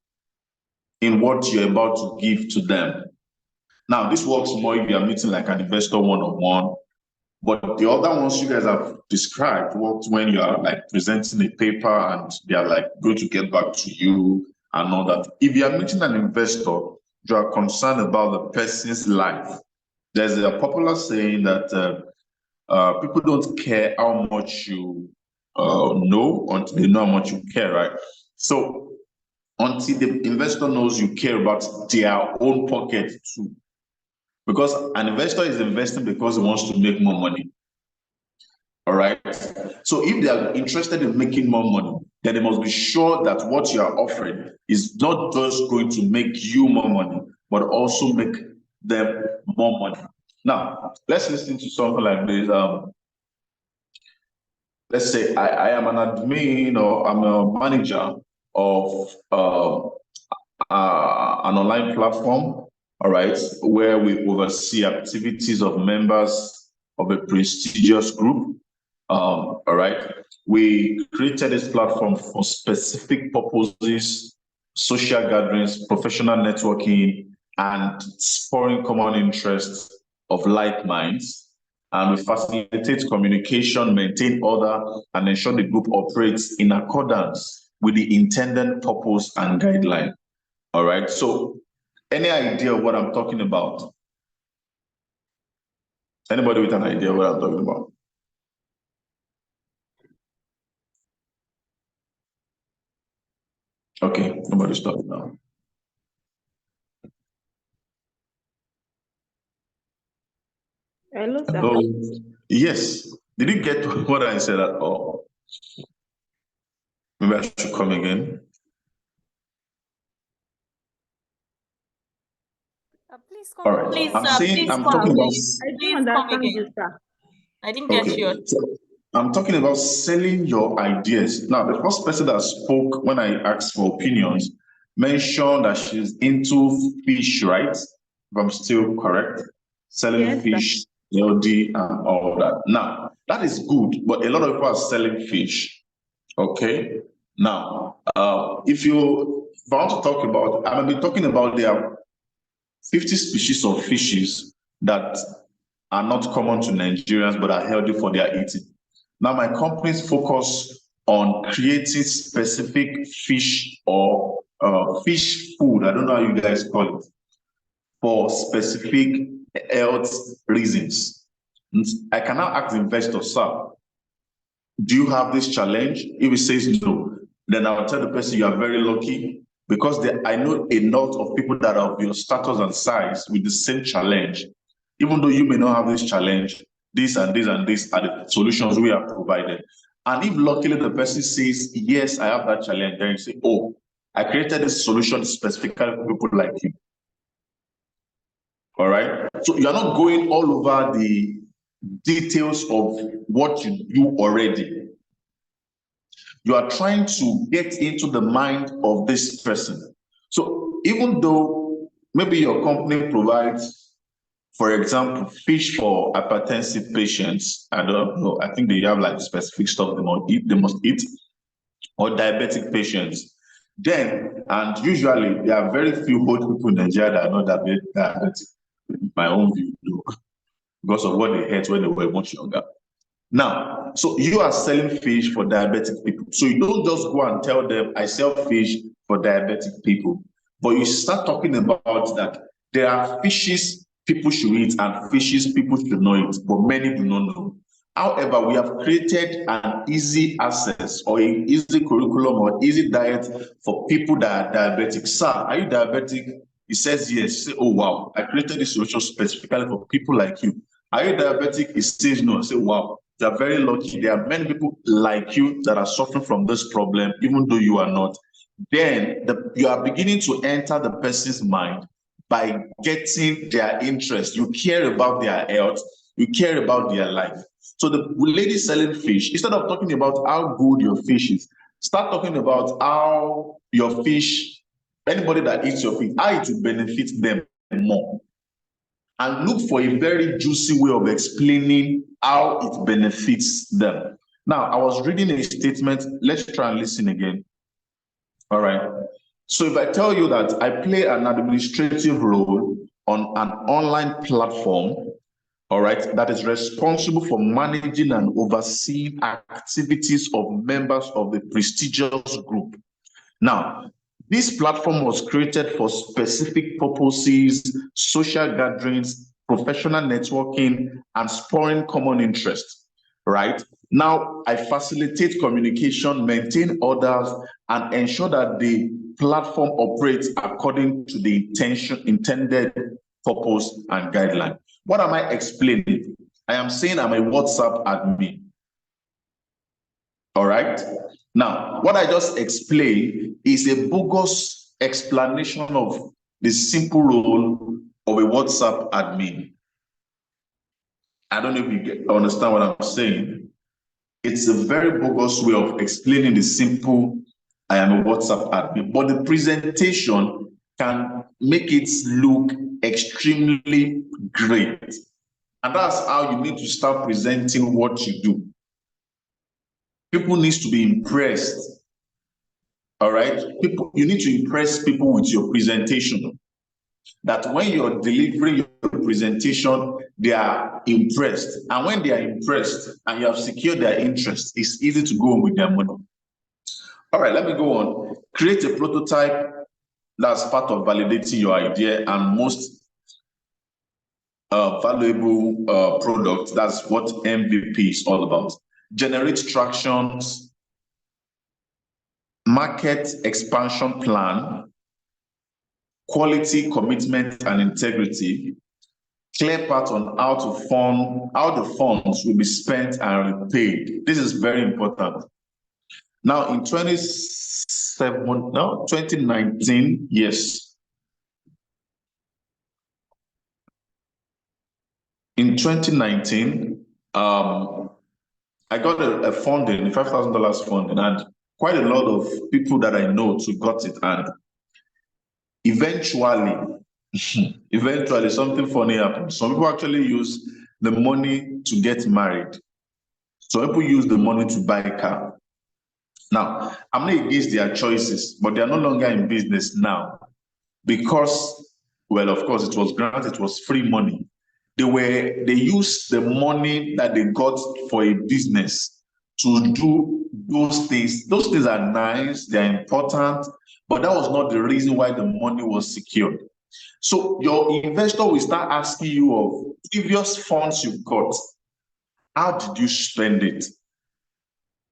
in what you're about to give to them? Now, this works more if you are meeting like an investor one-on-one, but the other ones you guys have described worked when you are like presenting a paper and they are like going to get back to you and all that. If you are meeting an investor, you are concerned about the person's life. There's a popular saying that people don't care how much you know until they know how much you care, right? So until the investor knows you care about their own pocket too. Because an investor is investing because he wants to make more money. All right. So if they are interested in making more money, then they must be sure that what you are offering is not just going to make you more money, but also make them more money. Now, let's listen to something like this. Let's say I am an admin or I'm a manager of an online platform, all right, where we oversee activities of members of a prestigious group. All right, we created this platform for specific purposes, social gatherings, professional networking, and spurring common interests of like minds. And we facilitate communication, maintain order, and ensure the group operates in accordance with the intended purpose and guideline. All right, so any idea of what I'm talking about? Anybody with an idea of what I'm talking about? Okay, nobody's talking now. Hello, sir. Hello. Yes. Did you get what I said at all? Maybe I should come again. Please All come right. again. I'm saying I'm talking about. I don't understand you, sir. I didn't get Okay. you. So I'm talking about selling your ideas. Now, the first person that spoke when I asked for opinions mentioned that she's into fish, right? If I'm still correct, selling Yes, sir. fish, LD, and all that. Now, that is good, but a lot of people are selling fish. Okay. Now, if I want to talk about, I'm going to be talking about there are 50 species of fishes that are not common to Nigerians but are healthy for their eating. Now, my companies focus on creating specific fish or fish food, I don't know how you guys call it, for specific health reasons. I can now ask the investor, sir, do you have this challenge? If he says no, then I'll tell the person you are very lucky because I know a lot of people that are of your status and size with the same challenge. Even though you may not have this challenge, this and this and this are the solutions we have provided. And if luckily the person says, yes, I have that challenge, then you say, oh, I created this solution specifically for people like you. All right. So you're not going all over the details of what you do already. You are trying to get into the mind of this person. So even though maybe your company provides, for example, fish for hypertensive patients, I don't know, I think they have like specific stuff they must eat, or diabetic patients, then, and usually there are very few old people in Nigeria that are not diabetic, in my own view, because of what they ate when they were much younger. Now, so you are selling fish for diabetic people. So you don't just go and tell them, I sell fish for diabetic people. But you start talking about that there are fishes people should eat and fishes people should not eat, but many do not know. However, we have created an easy access or an easy curriculum or easy diet for people that are diabetic. Sir, are you diabetic? He says yes. Say, oh, wow, I created this solution specifically for people like you. Are you diabetic? He says no. I say, wow, you are very lucky. There are many people like you that are suffering from this problem, even though you are not. Then you are beginning to enter the person's mind by getting their interest. You care about their health. You care about their life. So the lady selling fish, instead of talking about how good your fish is, start talking about how your fish, anybody that eats your fish, how it will benefit them more. And look for a very juicy way of explaining how it benefits them. Now, I was reading a statement. Let's try and listen again. All right. So if I tell you that I play an administrative role on an online platform, all right, that is responsible for managing and overseeing activities of members of the prestigious group. Now, this platform was created for specific purposes, social gatherings, professional networking, and spurring common interest, right? Now, I facilitate communication, maintain orders, and ensure that the platform operates according to the intended purpose and guideline. What am I explaining? I am saying I'm a WhatsApp admin. All right. Now, what I just explained is a bogus explanation of the simple role of a WhatsApp admin. I don't know if you understand what I'm saying. It's a very bogus way of explaining the simple, I am a WhatsApp admin, but the presentation can make it look extremely great. And that's how you need to start presenting what you do. People need to be impressed. All right. You need to impress people with your presentation. That when you're delivering your presentation, they are impressed. And when they are impressed and you have secured their interest, it's easy to go on with their money. All right, let me go on. Create a prototype. That's part of validating your idea and most valuable product. That's what MVP is all about. Generate tractions, market expansion plan, quality, commitment, and integrity, clear path on how the funds will be spent and repaid. This is very important. Now, in 2019, yes. In 2019, I got a funding, $5,000 funding, and quite a lot of people that I know too got it. And eventually, something funny happened. Some people actually use the money to get married. Some people use the money to buy a car. Now, I'm not against their choices, but they are no longer in business now because, well, of course, it was granted, it was free money. They used the money that they got for a business to do those things. Those things are nice, they're important, but that was not the reason why the money was secured. So your investor will start asking you of previous funds you've got. How did you spend it?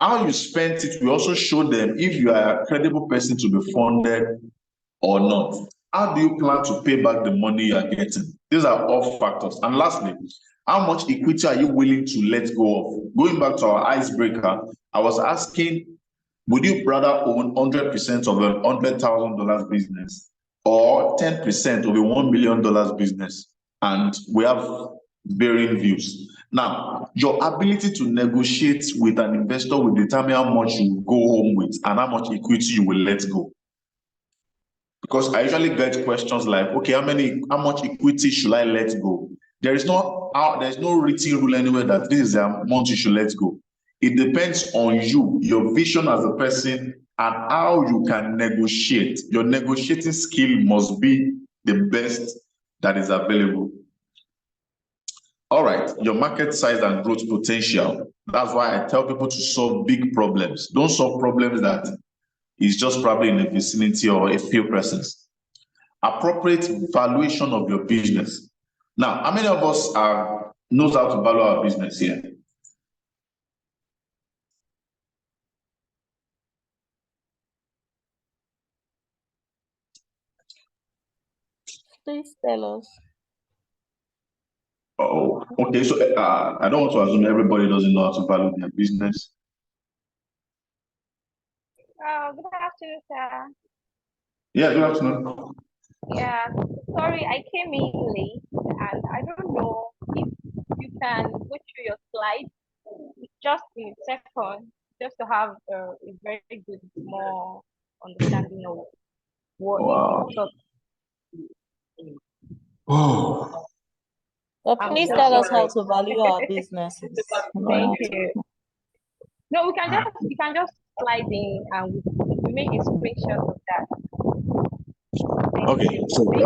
How you spent it will also show them if you are a credible person to be funded or not. How do you plan to pay back the money you are getting? These are all factors. And lastly, how much equity are you willing to let go of? Going back to our icebreaker, I was asking, would you rather own 100% of a $100,000 business or 10% of a $1 million business? And we have varying views. Now, your ability to negotiate with an investor will determine how much you go home with and how much equity you will let go. Because I usually get questions like, okay, how much equity should I let go? There's no written rule anywhere that this is the amount you should let go. It depends on you, your vision as a person, and how you can negotiate. Your negotiating skill must be the best that is available. All right, your market size and growth potential. That's why I tell people to solve big problems. Don't solve problems that is just probably in the vicinity or a few persons. Appropriate valuation of your business. Now, how many of us knows how to value our business here? Please tell us. Oh, okay. So I don't want to assume everybody doesn't know how to value their business. Good afternoon, sir. Yeah, good afternoon. Yeah, sorry, I came in late and I don't know if you can go through your slides just in a second, just to have a very good, more understanding of what Wow. you talk. Oh. Well, please tell us how to value our businesses. Thank you. No, we can just slide in and we make a screenshot of that. Okay, so we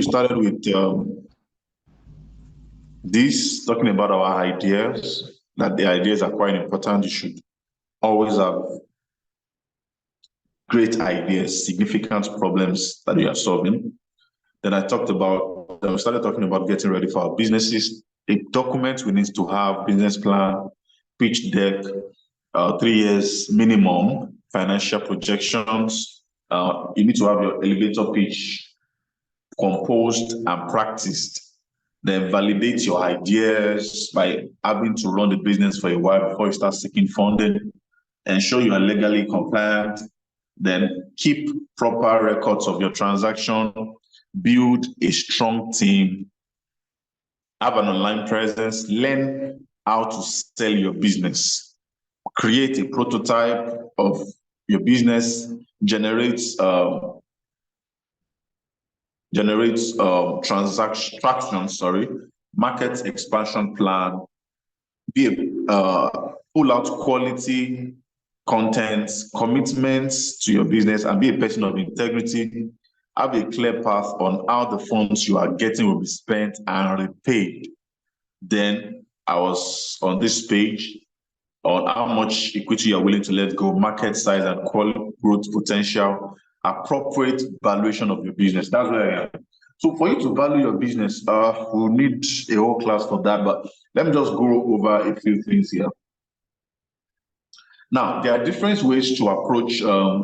started with this, talking about our ideas, that the ideas are quite important. You should always have great ideas, significant problems that you are solving. Then we started talking about getting ready for our businesses. a document we need to have: business plan, pitch deck, 3 years minimum, financial projections. You need to have your elevator pitch composed and practiced. Then validate your ideas by having to run the business for a while before you start seeking funding. Ensure you are legally compliant. Then keep proper records of your transaction. Build a strong team. Have an online presence. Learn how to sell your business. Create a prototype of your business. Generate traction, market expansion plan, pull out quality content, commitments to your business, and be a person of integrity. Have a clear path on how the funds you are getting will be spent and repaid. Then I was on this page on how much equity you're willing to let go, market size and growth potential, appropriate valuation of your business. That's where I am. So for you to value your business, we'll need a whole class for that, but let me just go over a few things here. Now, there are different ways to approach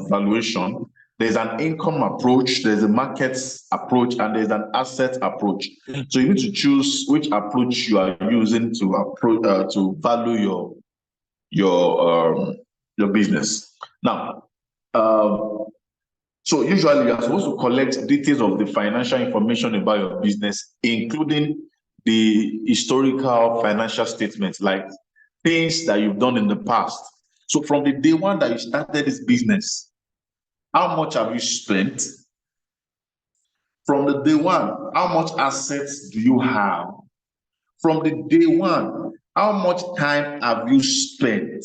valuation. There's an income approach, there's a markets approach, and there's an asset approach. So you need to choose which approach you are using to value your business. Now, so usually you are supposed to collect details of the financial information about your business, including the historical financial statements, like things that you've done in the past. So from the day one that you started this business, how much have you spent? From the day one, how much assets do you have? From the day one, how much time have you spent?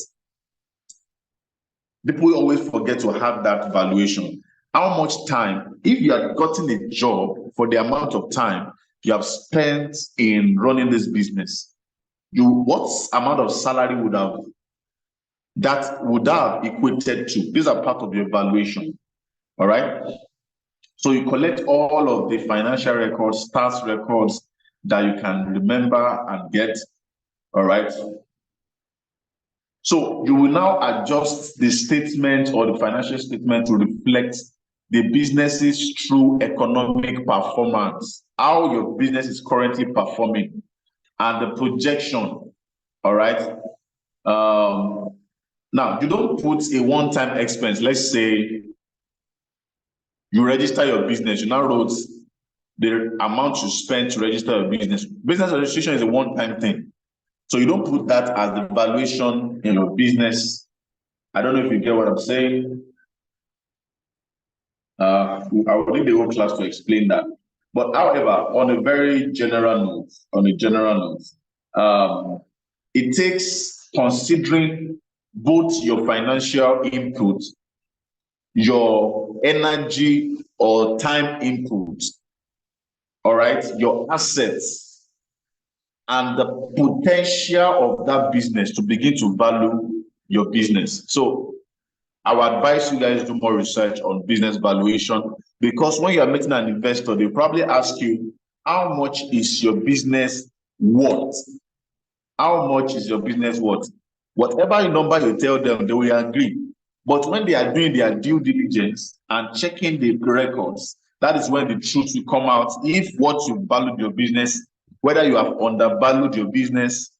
People always forget to have that valuation. How much time, if you had gotten a job for the amount of time you have spent in running this business, what amount of salary would have equated to? These are part of your valuation. All right. So you collect all of the financial records, tax records that you can remember and get. All right. So you will now adjust the statement or the financial statement to reflect the business's true economic performance, how your business is currently performing, and the projection. All right. Now, you don't put a one-time expense. Let's say you register your business, you now wrote the amount you spent to register your business. Business registration is a one-time thing. So you don't put that as the valuation in your business. I don't know if you get what I'm saying. I will need the whole class to explain that. But however, on a very general note, it takes considering both your financial input, your energy or time input, all right, your assets, and the potential of that business to begin to value your business. So I would advise you guys do more research on business valuation, because when you are meeting an investor, they probably ask you, how much is your business worth? How much is your business worth? Whatever number you tell them, they will agree. But when they are doing their due diligence and checking the records, that is when the truth will come out. If what you valued your business, whether you have undervalued your business,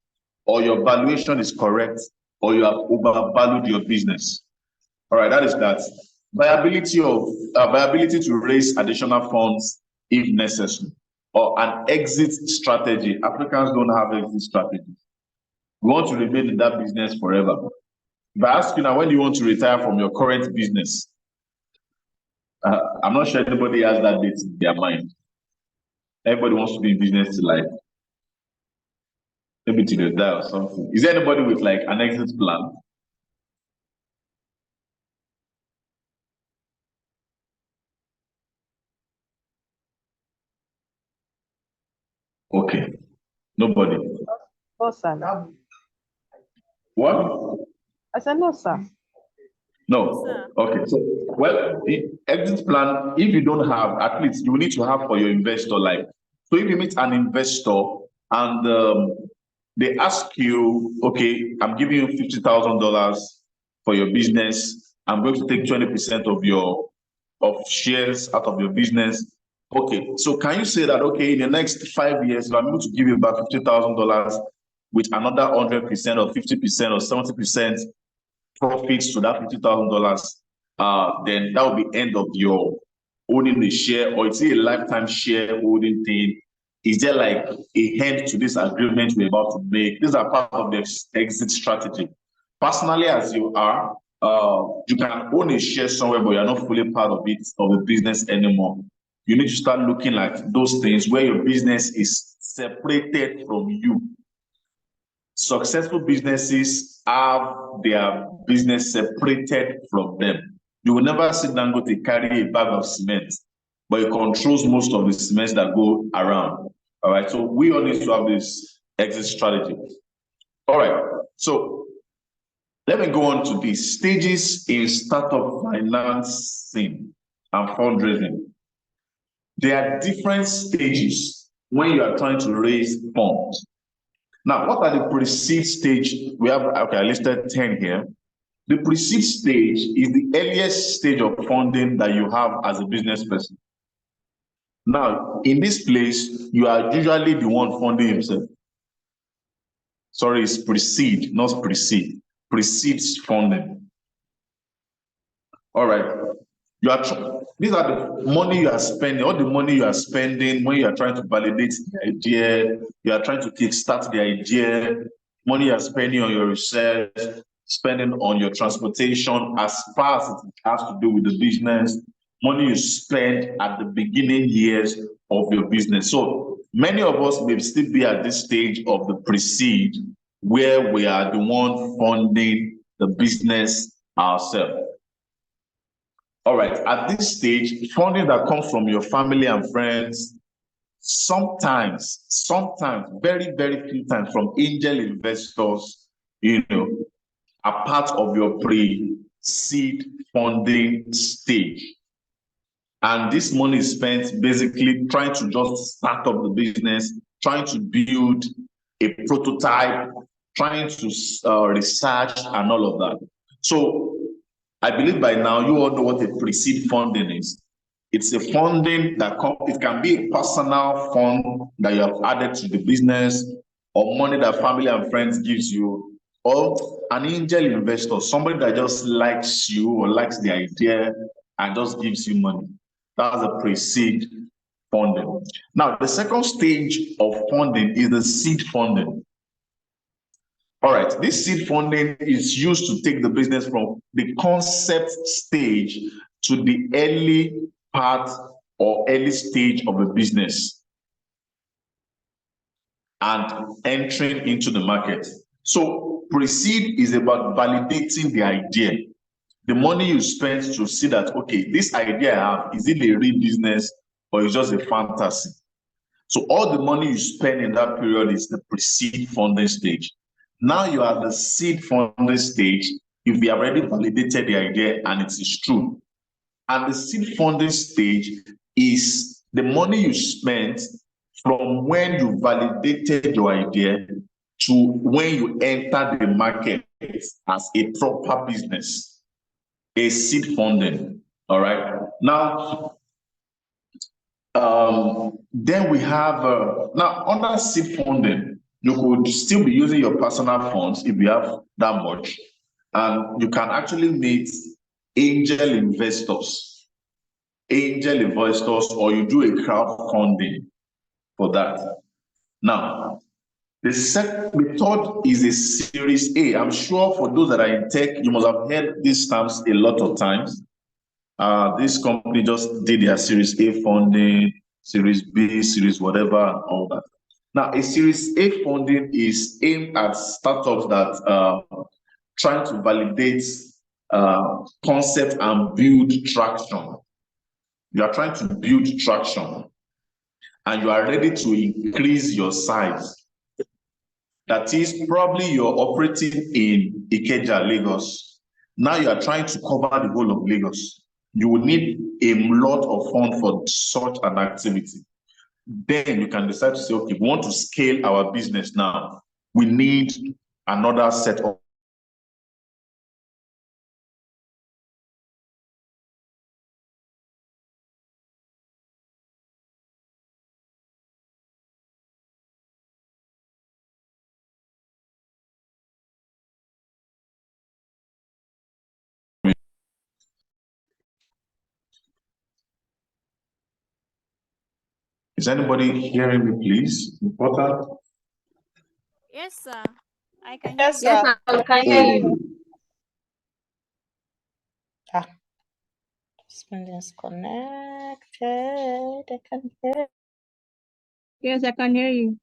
or your valuation is correct, or you have overvalued your business. All right, that is that. Viability to raise additional funds if necessary, or an exit strategy. Africans don't have exit strategy. We want to remain in that business forever. If I ask you now, when do you want to retire from your current business? I'm not sure anybody has that date in their mind. Everybody wants to be in business till like maybe till they die or something. Is there anybody with like an exit plan? Okay, nobody. No, sir. What? I said no, sir. No. Okay. So, well, the exit plan, if you don't have, at least you need to have for your investor. Like, so if you meet an investor, and they ask you, okay, I'm giving you $50,000 for your business. I'm going to take 20% of shares out of your business. Okay, so can you say that, okay, in the next 5 years, I'm going to give you back $50,000 with another 100% or 50% or 70% profits to that $50,000? Then that will be end of your owning the share, or it's a lifetime share holding thing? Is there like a end to this agreement we're about to make? These are part of the exit strategy. Personally, as you are, you can own a share somewhere, but you're not fully part of it, of the business anymore. You need to start looking at those things where your business is separated from you. Successful businesses have their business separated from them. You will never see Dangote carry a bag of cement, but he controls most of the cements that go around. All right, so we all need to have this exit strategy. All right, so let me go on to the stages in startup financing and fundraising. There are different stages when you are trying to raise funds. Now, what are the pre-seed stage? We have, okay, I listed 10 here. The pre-seed stage is the earliest stage of funding that you have as a business person. Now, in this place, you are usually the one funding yourself. Sorry, it's pre-seed, not pre-seed. Pre-seed funding. All right. These are the money you are spending, all the money you are spending when you are trying to validate the idea, you are trying to kickstart the idea, money you are spending on your research, spending on your transportation as far as it has to do with the business, money you spend at the beginning years of your business. So many of us may still be at this stage of the pre-seed where we are the one funding the business ourselves. All right, at this stage, funding that comes from your family and friends, sometimes, very, very few times from angel investors, are part of your pre-seed funding stage. And this money is spent basically trying to just start up the business, trying to build a prototype, trying to research and all of that. So I believe by now you all know what a pre-seed funding is. It's a funding that it can be a personal fund that you have added to the business, or money that family and friends gives you, or an angel investor, somebody that just likes you or likes the idea and just gives you money. That's a pre-seed funding. Now, the second stage of funding is the seed funding. All right, this seed funding is used to take the business from the concept stage to the early part or early stage of the business and entering into the market. So pre-seed is about validating the idea. The money you spend to see that, okay, this idea I have, is it a real business or is just a fantasy? So all the money you spend in that period is the pre-seed funding stage. Now you are at the seed funding stage if you have already validated the idea and it is true. And the seed funding stage is the money you spent from when you validated your idea to when you enter the market as a proper business, a seed funding. All right. Now, then we have, now under seed funding, you could still be using your personal funds if you have that much. And you can actually meet angel investors, or you do a crowdfunding for that. Now, the third is a Series A. I'm sure for those that are in tech, you must have heard these terms a lot of times. This company just did their Series A funding, Series B, Series whatever, and all that. Now, a Series A funding is aimed at startups that trying to validate concept and build traction. You are trying to build traction and you are ready to increase your size. That is, probably you're operating in Ikeja, Lagos. Now you are trying to cover the whole of Lagos. You will need a lot of funds for such an activity. then you can decide to say, okay, we want to scale our business now. We need another set of Is anybody hearing me, please? Important. Yes, sir. I can hear Yes, you. Yes, sir. ma'am, I can hear you. Ah, spending is connected. I can hear. Yes, I can hear you.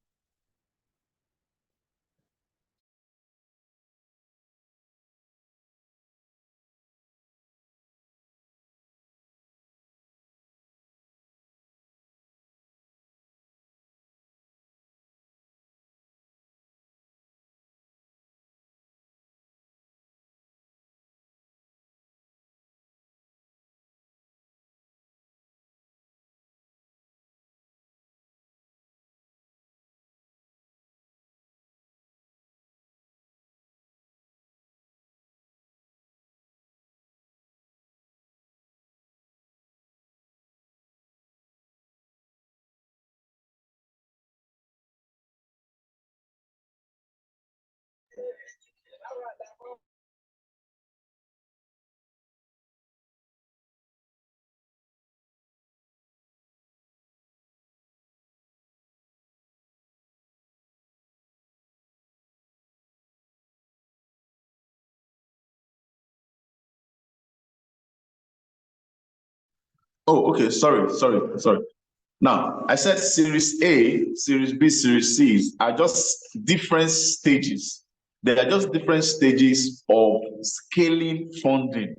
Oh, okay. Sorry. Now, I said Series A, Series B, Series C's are just different stages. They are just different stages of scaling funding.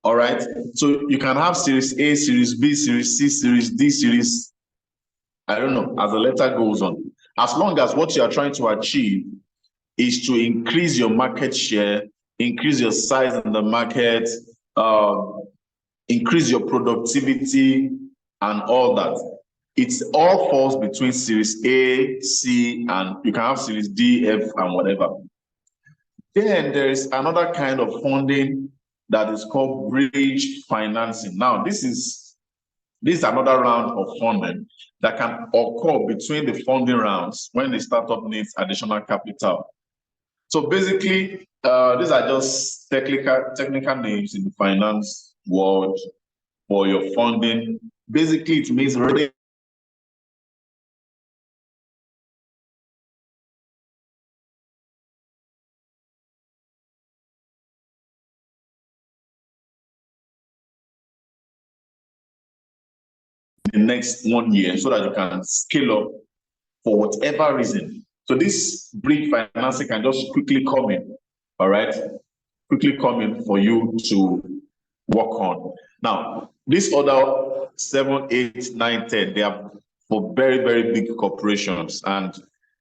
All right. So you can have Series A, Series B, Series C, Series D, Series, I don't know, as the letter goes on. As long as what you are trying to achieve is to increase your market share, increase your size in the market, increase your productivity, and all that. It's all falls between Series A, C, and you can have Series D, F, and whatever. Then there is another kind of funding that is called bridge financing. Now, this is another round of funding that can occur between the funding rounds when the startup needs additional capital. So basically, these are just technical names in the finance world for your funding. Basically, it means really the next 1 year so that you can scale up for whatever reason. So this bridge financing can just quickly come in, all right? Quickly come in for you to work on. Now, this other 7, 8, 9, 10, they are for very, very big corporations. And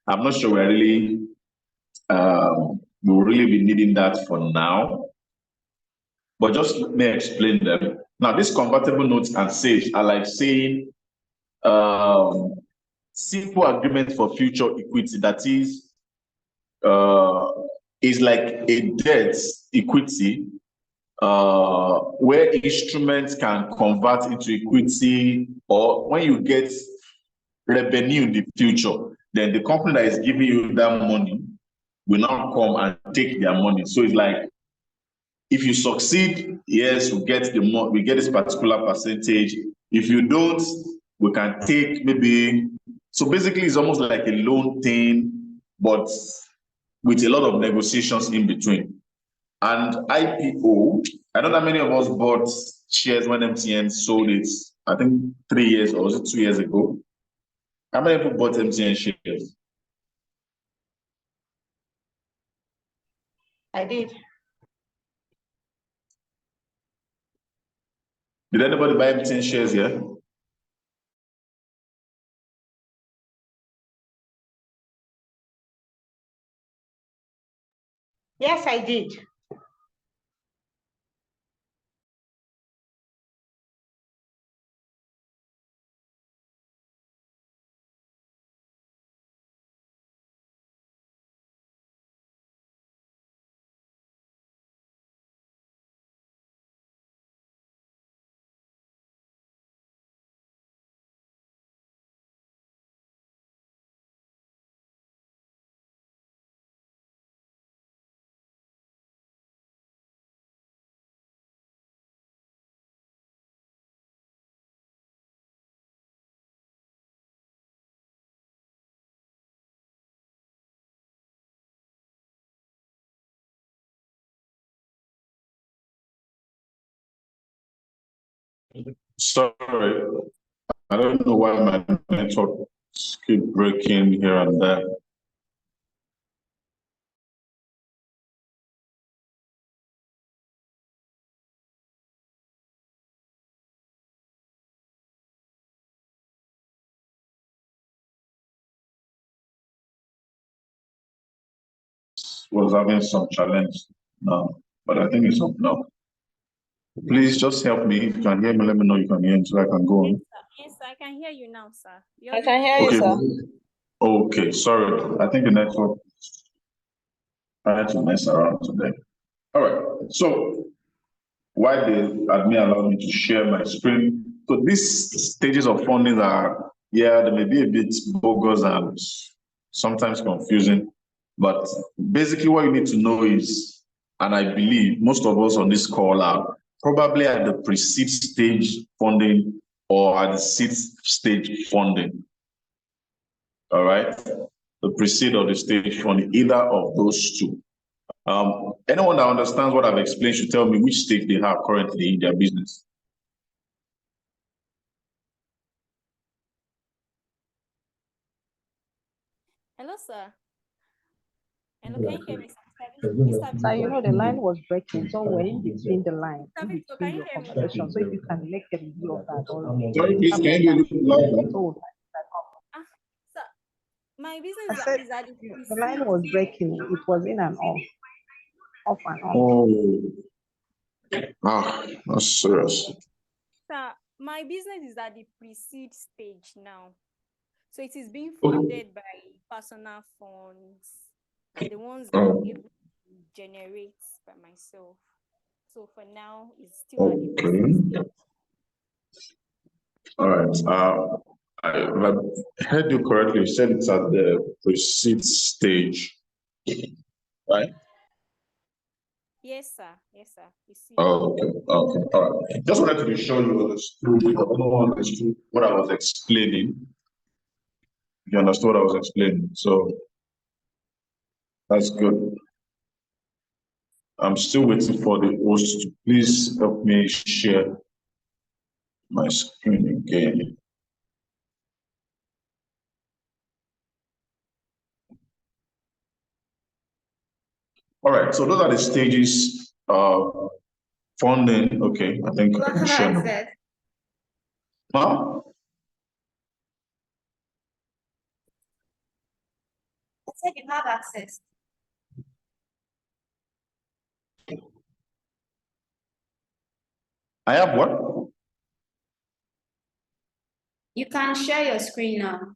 I'm not sure we'll really be needing that for now. But just let me explain them. Now, these convertible notes and SAFEs are like saying simple agreement for future equity. That is like a debt equity where instruments can convert into equity, or when you get revenue in the future, then the company that is giving you that money will now come and take their money. So it's like, if you succeed, yes, we get this particular percentage. If you don't, we can take maybe. So basically, it's almost like a loan thing, but with a lot of negotiations in between. And IPO, I know that many of us bought shares when MTN sold it, I think 3 years or was it 2 years ago? How many people bought MTN shares? I did. Did anybody buy MTN shares here? Yes, I did. Sorry, I don't know why my network keep breaking here and there. Was having some challenge now, but I think it's up now. Please just help me. If you can hear me, let me know you can hear me so I can go on. Yes, sir. I can hear you now, sir. I can hear you, Okay. sir. Okay, sorry. I think the network tried to mess around today. All right. So why did admin allow me to share my screen? So these stages of funding are, yeah, they may be a bit bogus and sometimes confusing, but basically what you need to know is, and I believe most of us on this call are probably at the pre-seed stage funding or at the seed stage funding. All right, the pre-seed or the stage funding, either of those two. Anyone that understands what I've explained should tell me which stage they have currently in their business. Hello, sir. Hello, can you hear me, sir? Sir, you know the line was breaking somewhere in between the line, in Can between you your hear me? conversation. So if you can make a review of that or Sorry, please, can you be a little louder? oh, Sir, my I business said is at the line was breaking. It was in and off and on. Oh, that's serious. Sir, my business is at the pre-seed stage now. So it is being funded by personal funds, the ones that I'm able to generate by myself. So for now, it's still at the pre-seed stage. All right. I heard you correctly. You said it's at the pre-seed stage, right? Yes, sir. Yes, sir. Pre-seed. Oh, okay. Okay. All right. Just wanted to be sure you understood what I was explaining. You understood what I was explaining. So that's good. I'm still waiting for the host to please help me share my screen again. All right, so those are the stages of funding. Okay, I think I can share them. Huh? I said you have access. I have what? You can share your screen now.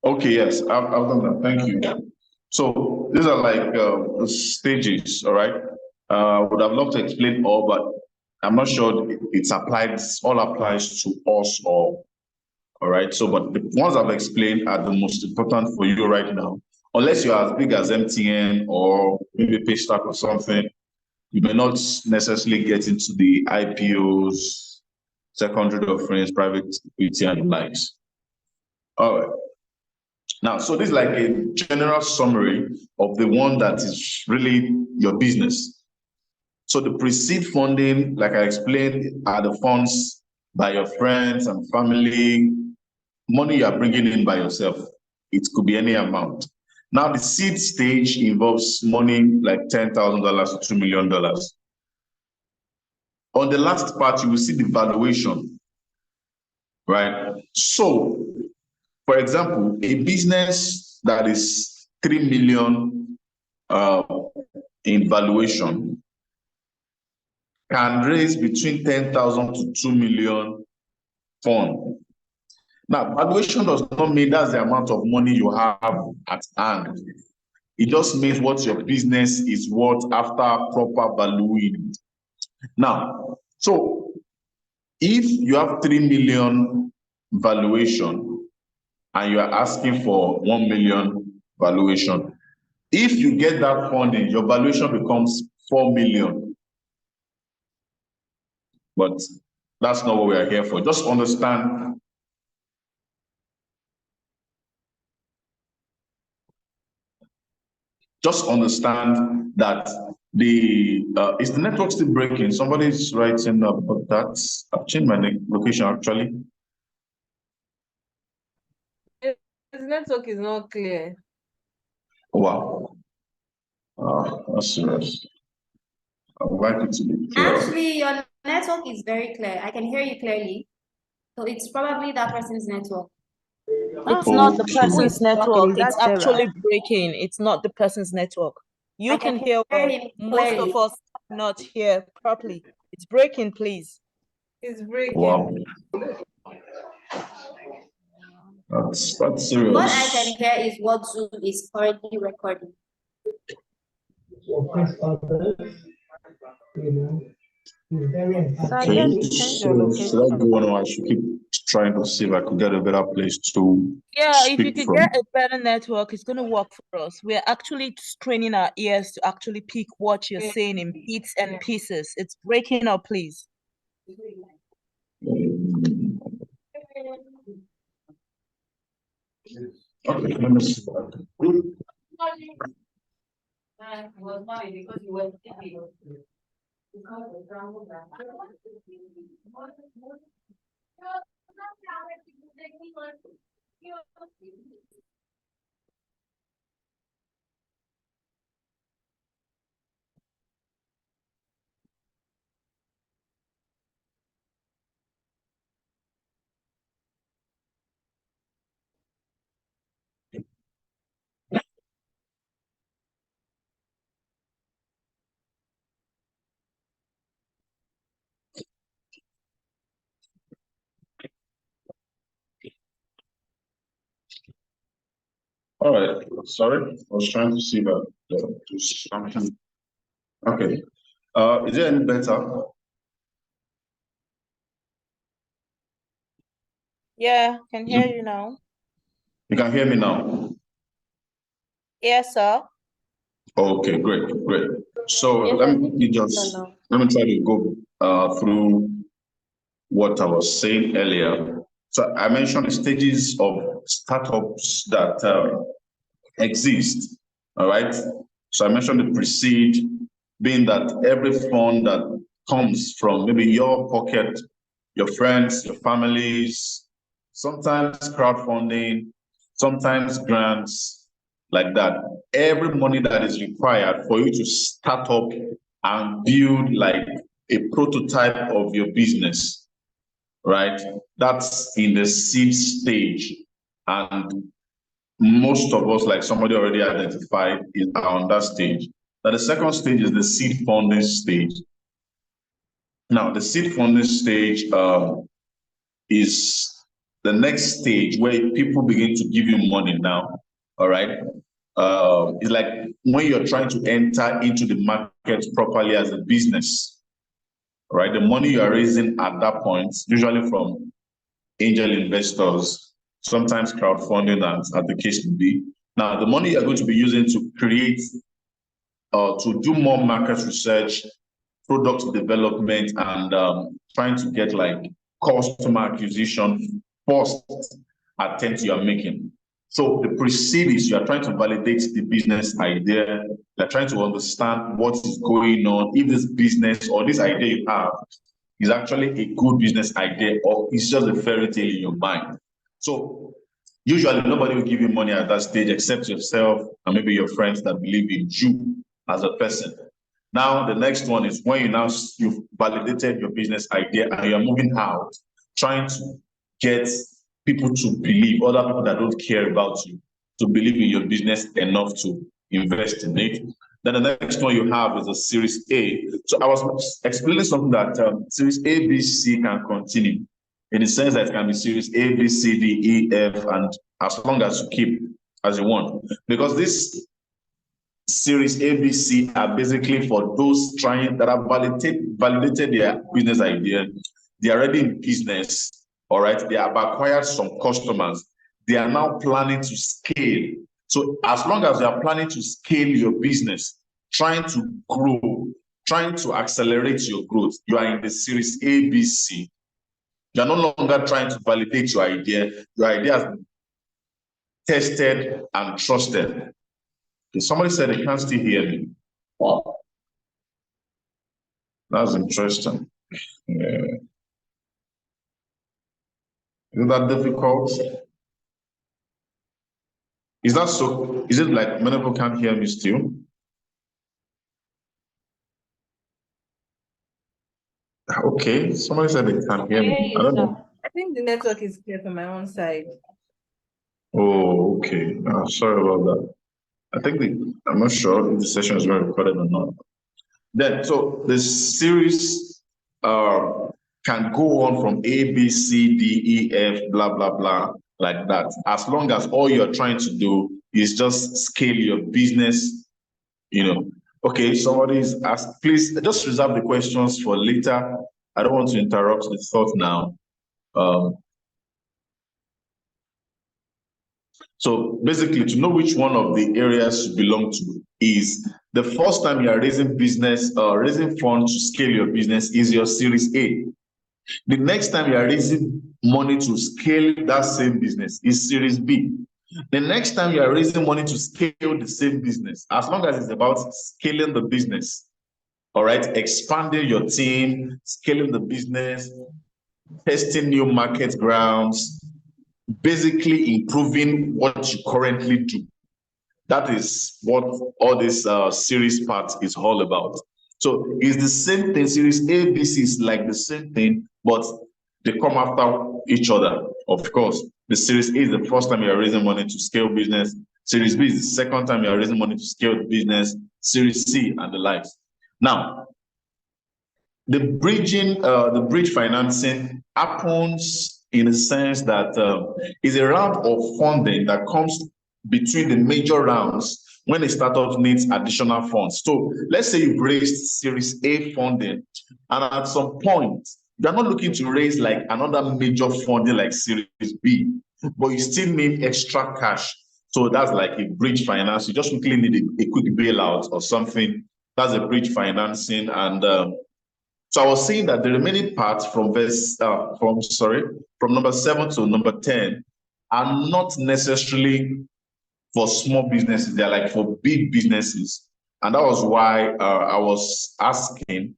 Okay, yes, I've done that. Thank you. So these are like stages, all right? Would have loved to explain all, but I'm not sure it's applied, all applies to us all right? So, but the ones I've explained are the most important for you right now. Unless you're as big as MTN or maybe Paystack or something, you may not necessarily get into the IPOs, secondary offerings, private equity, and the likes. All right. Now, so this is like a general summary of the one that is really your business. So the pre-seed funding, like I explained, are the funds by your friends and family, money you are bringing in by yourself. It could be any amount. Now, the seed stage involves money like $10,000 to $2 million. On the last part, you will see the valuation, right? So, for example, a business that is 3 million in valuation can raise between 10,000 to 2 million fund. Now, valuation does not mean that's the amount of money you have at hand. It just means what your business is worth after proper valuing. Now, so if you have 3 million valuation and you are asking for 1 million valuation, if you get that funding, your valuation becomes 4 million. But that's not what we are here for. Just understand. Just understand that Is the network still breaking? Somebody's writing about that. I've changed my location actually. His network is not clear. Wow. That's serious. I would like it to be clear. Actually, your network is very clear. I can hear you clearly. So it's probably that person's network. It's not the Okay. person's network. is that It's Sarah? actually breaking. It's not the person's network. You I can can hear hear well. him Most clearly. of us not hear properly. It's breaking, please. It's breaking. Wow. That's What I serious. can hear is what Zoom is currently recording. So I Okay, guess you change your so should I location. go on or I should keep trying to see if I could get a better place to Yeah, if you speak could from? get a better network, it's going to work for us. We're actually straining our ears to actually pick what you're saying in bits and pieces. It's breaking up, please. Okay, let me see. All right, sorry, I was trying to see that do something. Okay, is it any better? Yeah, can hear you now. You can hear me now? Yes, sir. Okay, great. So Yes, let I me think it's just better now. let me try to go through what I was saying earlier. So I mentioned the stages of startups that exist. All right. So I mentioned the pre-seed, being that every fund that comes from maybe your pocket, your friends, your families, sometimes crowdfunding, sometimes grants, like that. Every money that is required for you to start up and build like a prototype of your business, right? That's in the seed stage. And most of us, like somebody already identified, are on that stage. Now, the second stage is the seed funding stage. Now, the seed funding stage is the next stage where people begin to give you money now. All right. It's like when you're trying to enter into the market properly as a business. All right. The money you are raising at that point, usually from angel investors, sometimes crowdfunding, as the case may be. Now, the money you're going to be using to create to do more market research, product development, and trying to get like customer acquisition first attempt you are making. So the pre-seed is you are trying to validate the business idea. You're trying to understand what is going on, if this business or this idea you have is actually a good business idea or it's just a fairy tale in your mind. So usually nobody will give you money at that stage except yourself and maybe your friends that believe in you as a person. Now, the next one is when you've validated your business idea and you're moving out, trying to get people to believe, other people that don't care about you, to believe in your business enough to invest in it. Then the next one you have is a Series A. So I was explaining something that Series A, B, C can continue in the sense that it can be Series A, B, C, D, E, F, and as long as you keep as you want. Because this Series A, B, C are basically for those trying that have validated their business idea. They are already in business, all right? They have acquired some customers. They are now planning to scale. So as long as you are planning to scale your business, trying to grow, trying to accelerate your growth, you are in the Series A, B, C. You are no longer trying to validate your idea. Your idea has been tested and trusted. Okay, somebody said they can't still hear me. That's interesting. Yeah. Isn't that difficult? Is that so? Is it like many people can't hear me still? Okay, somebody said they can't hear me. I don't know. I think the network is clear from my own side. Oh, okay. Sorry about that. I think I'm not sure if the session is being recorded or not. Then, so the series can go on from A, B, C, D, E, F, blah, blah, blah, like that. As long as all you're trying to do is just scale your business, you know. Okay, somebody is asked, please just reserve the questions for later. I don't want to interrupt the thought now. So basically, to know which one of the areas you belong to is the first time you are raising funds to scale your business is your Series A. The next time you are raising money to scale that same business is Series B. The next time you are raising money to scale the same business, as long as it's about scaling the business, all right, expanding your team, scaling the business, testing new market grounds, basically improving what you currently do. That is what all this series part is all about. So it's the same thing. Series A, B, C is like the same thing, but they come after each other. Of course, the Series A is the first time you are raising money to scale business. Series B is the second time you are raising money to scale the business. Series C and the likes. Now, the bridge financing happens in a sense that is a round of funding that comes between the major rounds when a startup needs additional funds. So let's say you've raised Series A funding, and at some point, you're not looking to raise like another major funding like Series B, but you still need extra cash. So that's like a bridge finance. You just quickly need a quick bailout or something. That's a bridge financing. And so I was saying that the remaining parts from from number 7 to number 10 are not necessarily for small businesses. They're like for big businesses. And that was why I was asking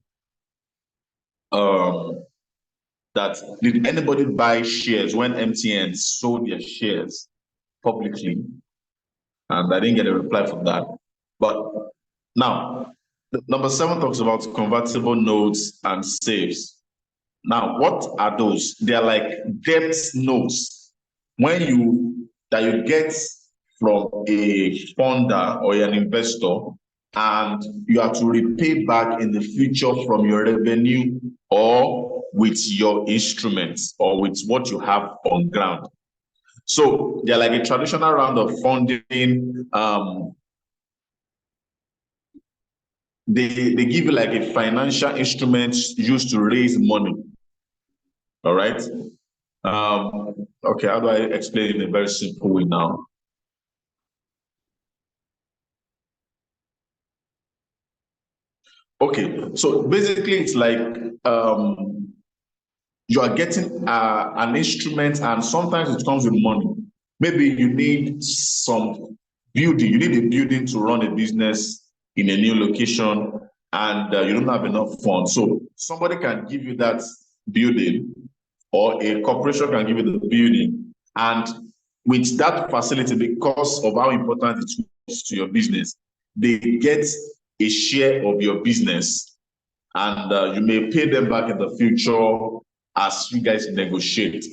that did anybody buy shares when MTN sold their shares publicly? And I didn't get a reply from that. But now, number 7 talks about convertible notes and safes. Now, what are those? They are like debt notes that you get from a funder or an investor, and you have to repay back in the future from your revenue or with your instruments or with what you have on ground. So they're like a traditional round of funding. They give you like a financial instrument used to raise money. All right. Okay, how do I explain it in a very simple way now? Okay, so basically it's like you are getting an instrument, and sometimes it comes with money. Maybe you need some building, you need a building to run a business in a new location, and you don't have enough funds. So somebody can give you that building, or a corporation can give you the building. And with that facility, because of how important it is to your business, they get a share of your business, and you may pay them back in the future as you guys negotiate.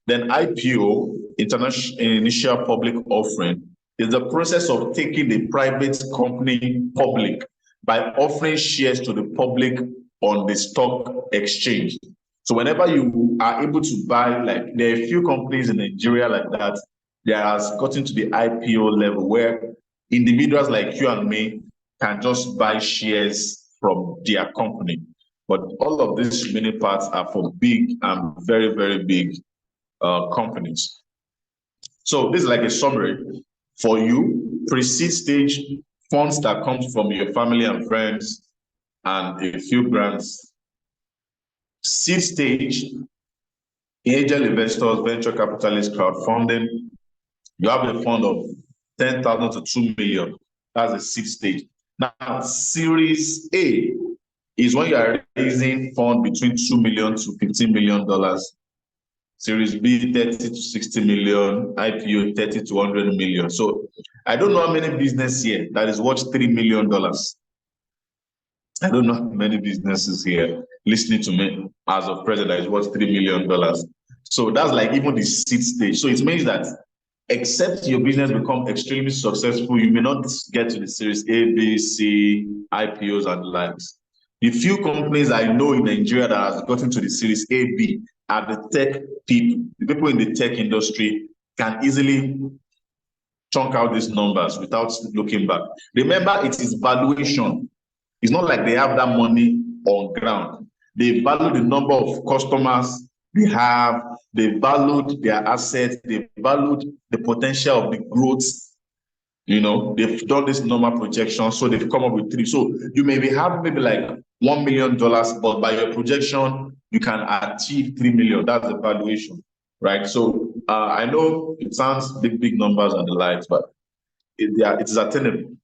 Then IPO, initial public offering, is the process of taking a private company public by offering shares to the public on the stock exchange. So whenever you are able to buy, like there are a few companies in Nigeria like that, that has gotten to the IPO level where individuals like you and me can just buy shares from their company. But all of these remaining parts are for big and very, very big companies. So this is like a summary for you. Pre-seed stage, funds that comes from your family and friends and a few grants. Seed stage, angel investors, venture capitalists, crowdfunding. You have a fund of 10,000 to 2 million. That's a seed stage. Now, Series A is when you are raising fund between $2 million to $15 million. Series B, 30 to 60 million, IPO 30 to 100 million. So I don't know how many business here that is worth $3 million. I don't know how many businesses here listening to me as of present that is worth $3 million. So that's like even the seed stage. So it means that except your business become extremely successful, you may not get to the series A, B, C, IPOs and the likes. The few companies I know in Nigeria that has gotten to the series A, B are the tech people. The people in the tech industry can easily chunk out these numbers without looking back. Remember, it is valuation. It's not like they have that money on ground. They value the number of customers they have, they valued their assets, they valued the potential of the growth. You know, they've done this normal projection, so they've come up with 3. So you may be having maybe like $1 million, but by your projection, you can achieve 3 million. That's the valuation, right? So I know it sounds big numbers and the likes, but it is attainable.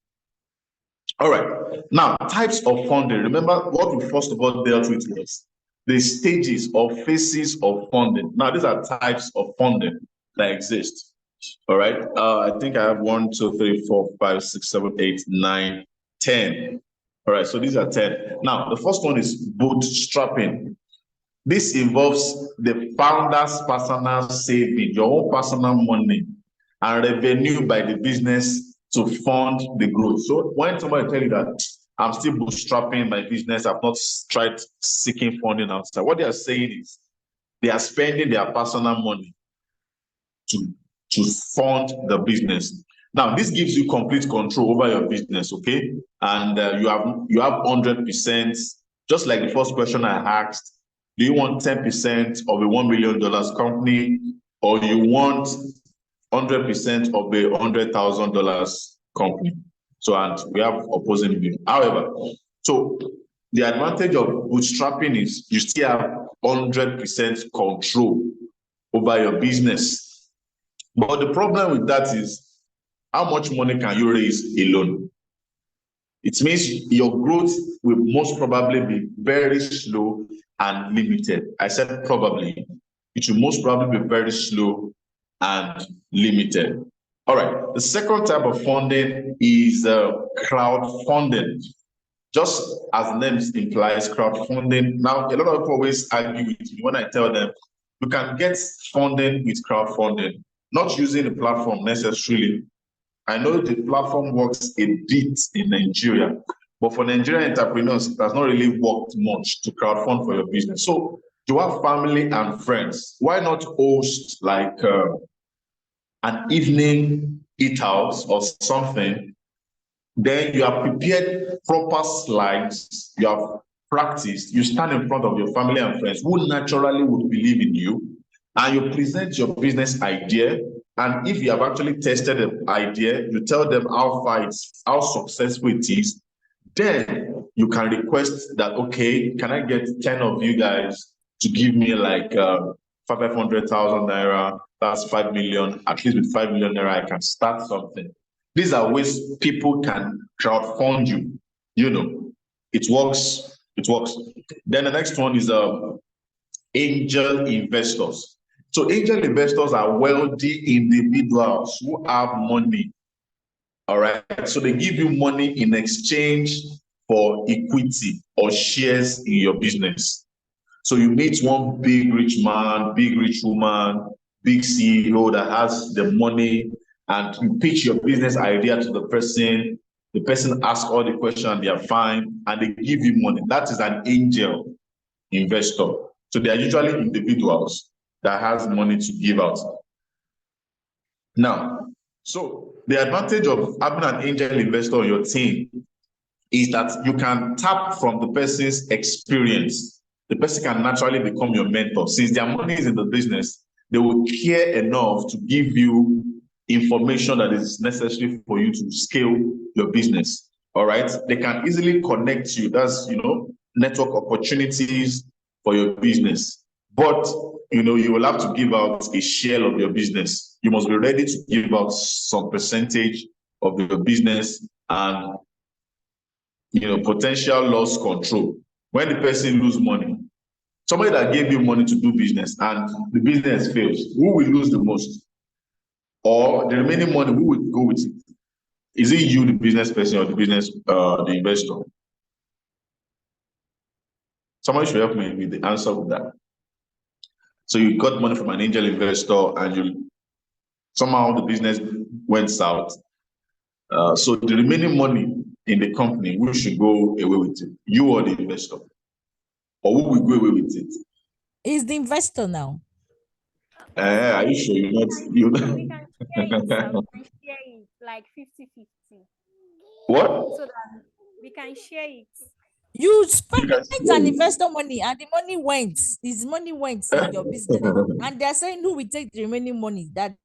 All right. Now, types of funding. Remember what we first of all dealt with was the stages or phases of funding. Now, these are types of funding that exist. All right. I think I have 1, 2, 3, 4, 5, 6, 7, 8, 9, 10. All right. So these are 10. Now, the first one is bootstrapping. This involves the founder's personal saving, your own personal money, and revenue by the business to fund the growth. So when somebody tell you that I'm still bootstrapping my business, I've not tried seeking funding outside, what they are saying is they are spending their personal money to fund the business. Now, this gives you complete control over your business, okay? And you have 100%, just like the first question I asked, do you want 10% of a $1 million company, or you want 100% of a $100,000 company? So, and we have opposing view. However, so the advantage of bootstrapping is you still have 100% control over your business. But the problem with that is, how much money can you raise alone? It means your growth will most probably be very slow and limited. I said probably. It will most probably be very slow and limited. All right. The second type of funding is crowdfunding. Just as the name implies, crowdfunding. Now, a lot of people always argue with me when I tell them you can get funding with crowdfunding, not using the platform necessarily. I know the platform works a bit in Nigeria, but for Nigerian entrepreneurs, it has not really worked much to crowdfund for your business. So you have family and friends. Why not host like an evening eat house or something? Then you have prepared proper slides, you have practiced, you stand in front of your family and friends who naturally would believe in you, and you present your business idea. And if you have actually tested the idea, you tell them how successful it is. Then you can request that, okay, can I get 10 of you guys to give me like 500,000 naira? That's 5 million. At least with 5 million naira, I can start something. These are ways people can crowdfund you. You know, it works. It works. Then the next one is angel investors. So angel investors are wealthy individuals who have money. All right. So they give you money in exchange for equity or shares in your business. So you meet one big rich man, big rich woman, big CEO that has the money, and you pitch your business idea to the person. The person asks all the questions, they are fine, and they give you money. That is an angel investor. So they are usually individuals that has money to give out. Now, so the advantage of having an angel investor on your team is that you can tap from the person's experience. The person can naturally become your mentor. Since their money is in the business, they will care enough to give you information that is necessary for you to scale your business. All right. They can easily connect you. That's, network opportunities for your business. But, you will have to give out a share of your business. You must be ready to give out some percentage of your business and, potential loss control. when the person lose money, somebody that gave you money to do business and the business fails, who will lose the most? Or the remaining money, who will go with it? Is it you, the business person, or the investor? Somebody should help me with the answer with that. So you got money from an angel investor and somehow the business went south. So the remaining money in the company, who should go away with it? You or the investor? Or who will go away with it? Is the investor now. Are you sure you're not? We can share it, sir. We can share it like 50-50. What? So that we can share it. You spent share an it. investor money and the money went. His money went in your business. And they're saying who will take the remaining money. That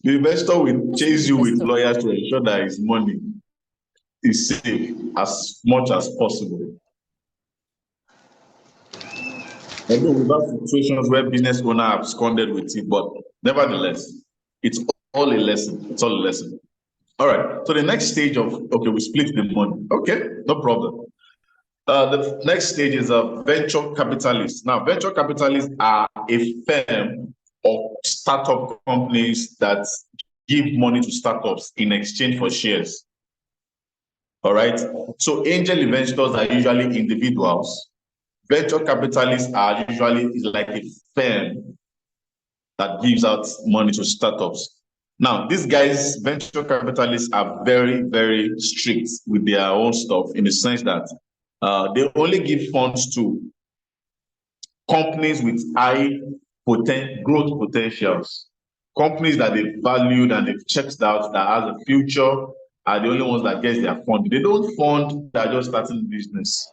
The investor will chase you with lawyers to ensure that his money is safe as much as possible. Although we've had situations where business owners have absconded with it, but nevertheless, it's all a lesson. It's all a lesson. All right. So the next stage of, okay, we split the money. Okay, no problem. The next stage is a venture capitalist. Now, venture capitalists are a firm of startup companies that give money to startups in exchange for shares. All right. So angel investors are usually individuals. Venture capitalists are usually like a firm that gives out money to startups. Now, these guys, venture capitalists, are very, very strict with their own stuff in the sense that they only give funds to companies with high growth potentials. Companies that they've valued and they've checked out that has a future are the only ones that get their funding. They don't fund that are just starting business.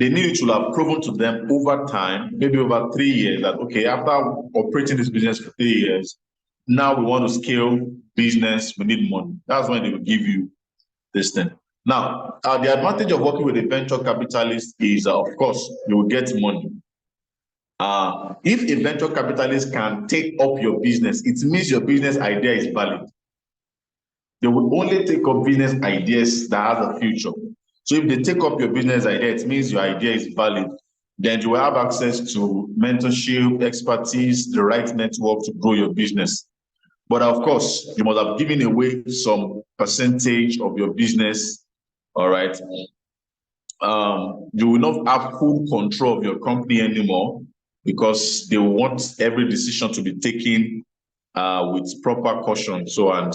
They need it to have proven to them over time, maybe over 3 years, that, okay, after operating this business for 3 years, now we want to scale business, we need money. That's when they will give you this thing. Now, the advantage of working with a venture capitalist is, of course, you will get money. If a venture capitalist can take up your business, it means your business idea is valid. They will only take up business ideas that has a future. So if they take up your business idea, it means your idea is valid. Then you will have access to mentorship, expertise, the right network to grow your business. But of course, you must have given away some percentage of your business, all right? You will not have full control of your company anymore because they want every decision to be taken with proper caution. So, and